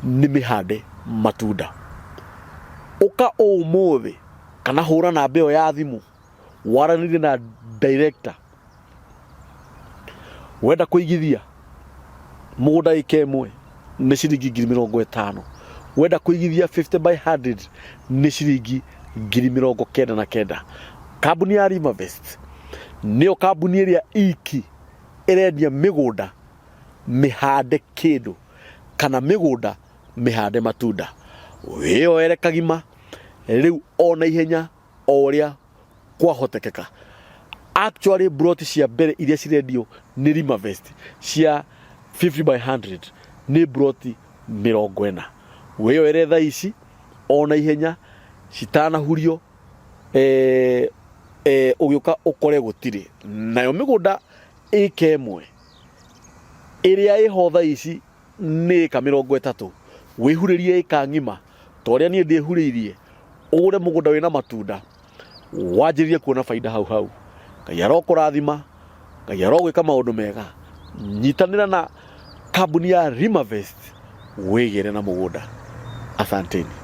nĩ mĩhande matunda. Ũka ũmũthĩ kana hũra namba ĩyo ya thimũ waranĩrie na director. Wenda kũigithia mũgũnda ĩka ĩmwe nĩ ciringi 50,000. Wenda kũigithia 50/100 nĩ ciringi 99,000. Kambuni ya Rimavest nĩyo kambuni ĩrĩa iki ĩrendia mĩgũnda mĩhande kĩndũ kana mĩgũnda mĩhande matunda. Wĩyoere kagima rĩu ona ihenya o ũrĩa kwahotekeka. Actually brought cia mbere iria cirendio nĩ Rimavest cia 50/100 nĩ brought 40. Wĩyoere thaa ici ona ihenya citanahurio ũgĩũka ũkore gũtirĩ. Nayo mĩgũnda ĩka ĩmwe ĩrĩa ĩho thaa ici nĩ ĩka 30. Wĩhurĩrie ĩka ng'ima ta ũrĩa niĩ ndĩhurĩirie, ũgũre mũgũnda wĩna matunda, wanjĩrĩrie kuona baida hau. Ngai arokũrathima, Ngai arogwĩka maũndũ mega. Nyitanĩra na kambuni ya Rimavest wĩgĩre na mũgũnda. Asanteni.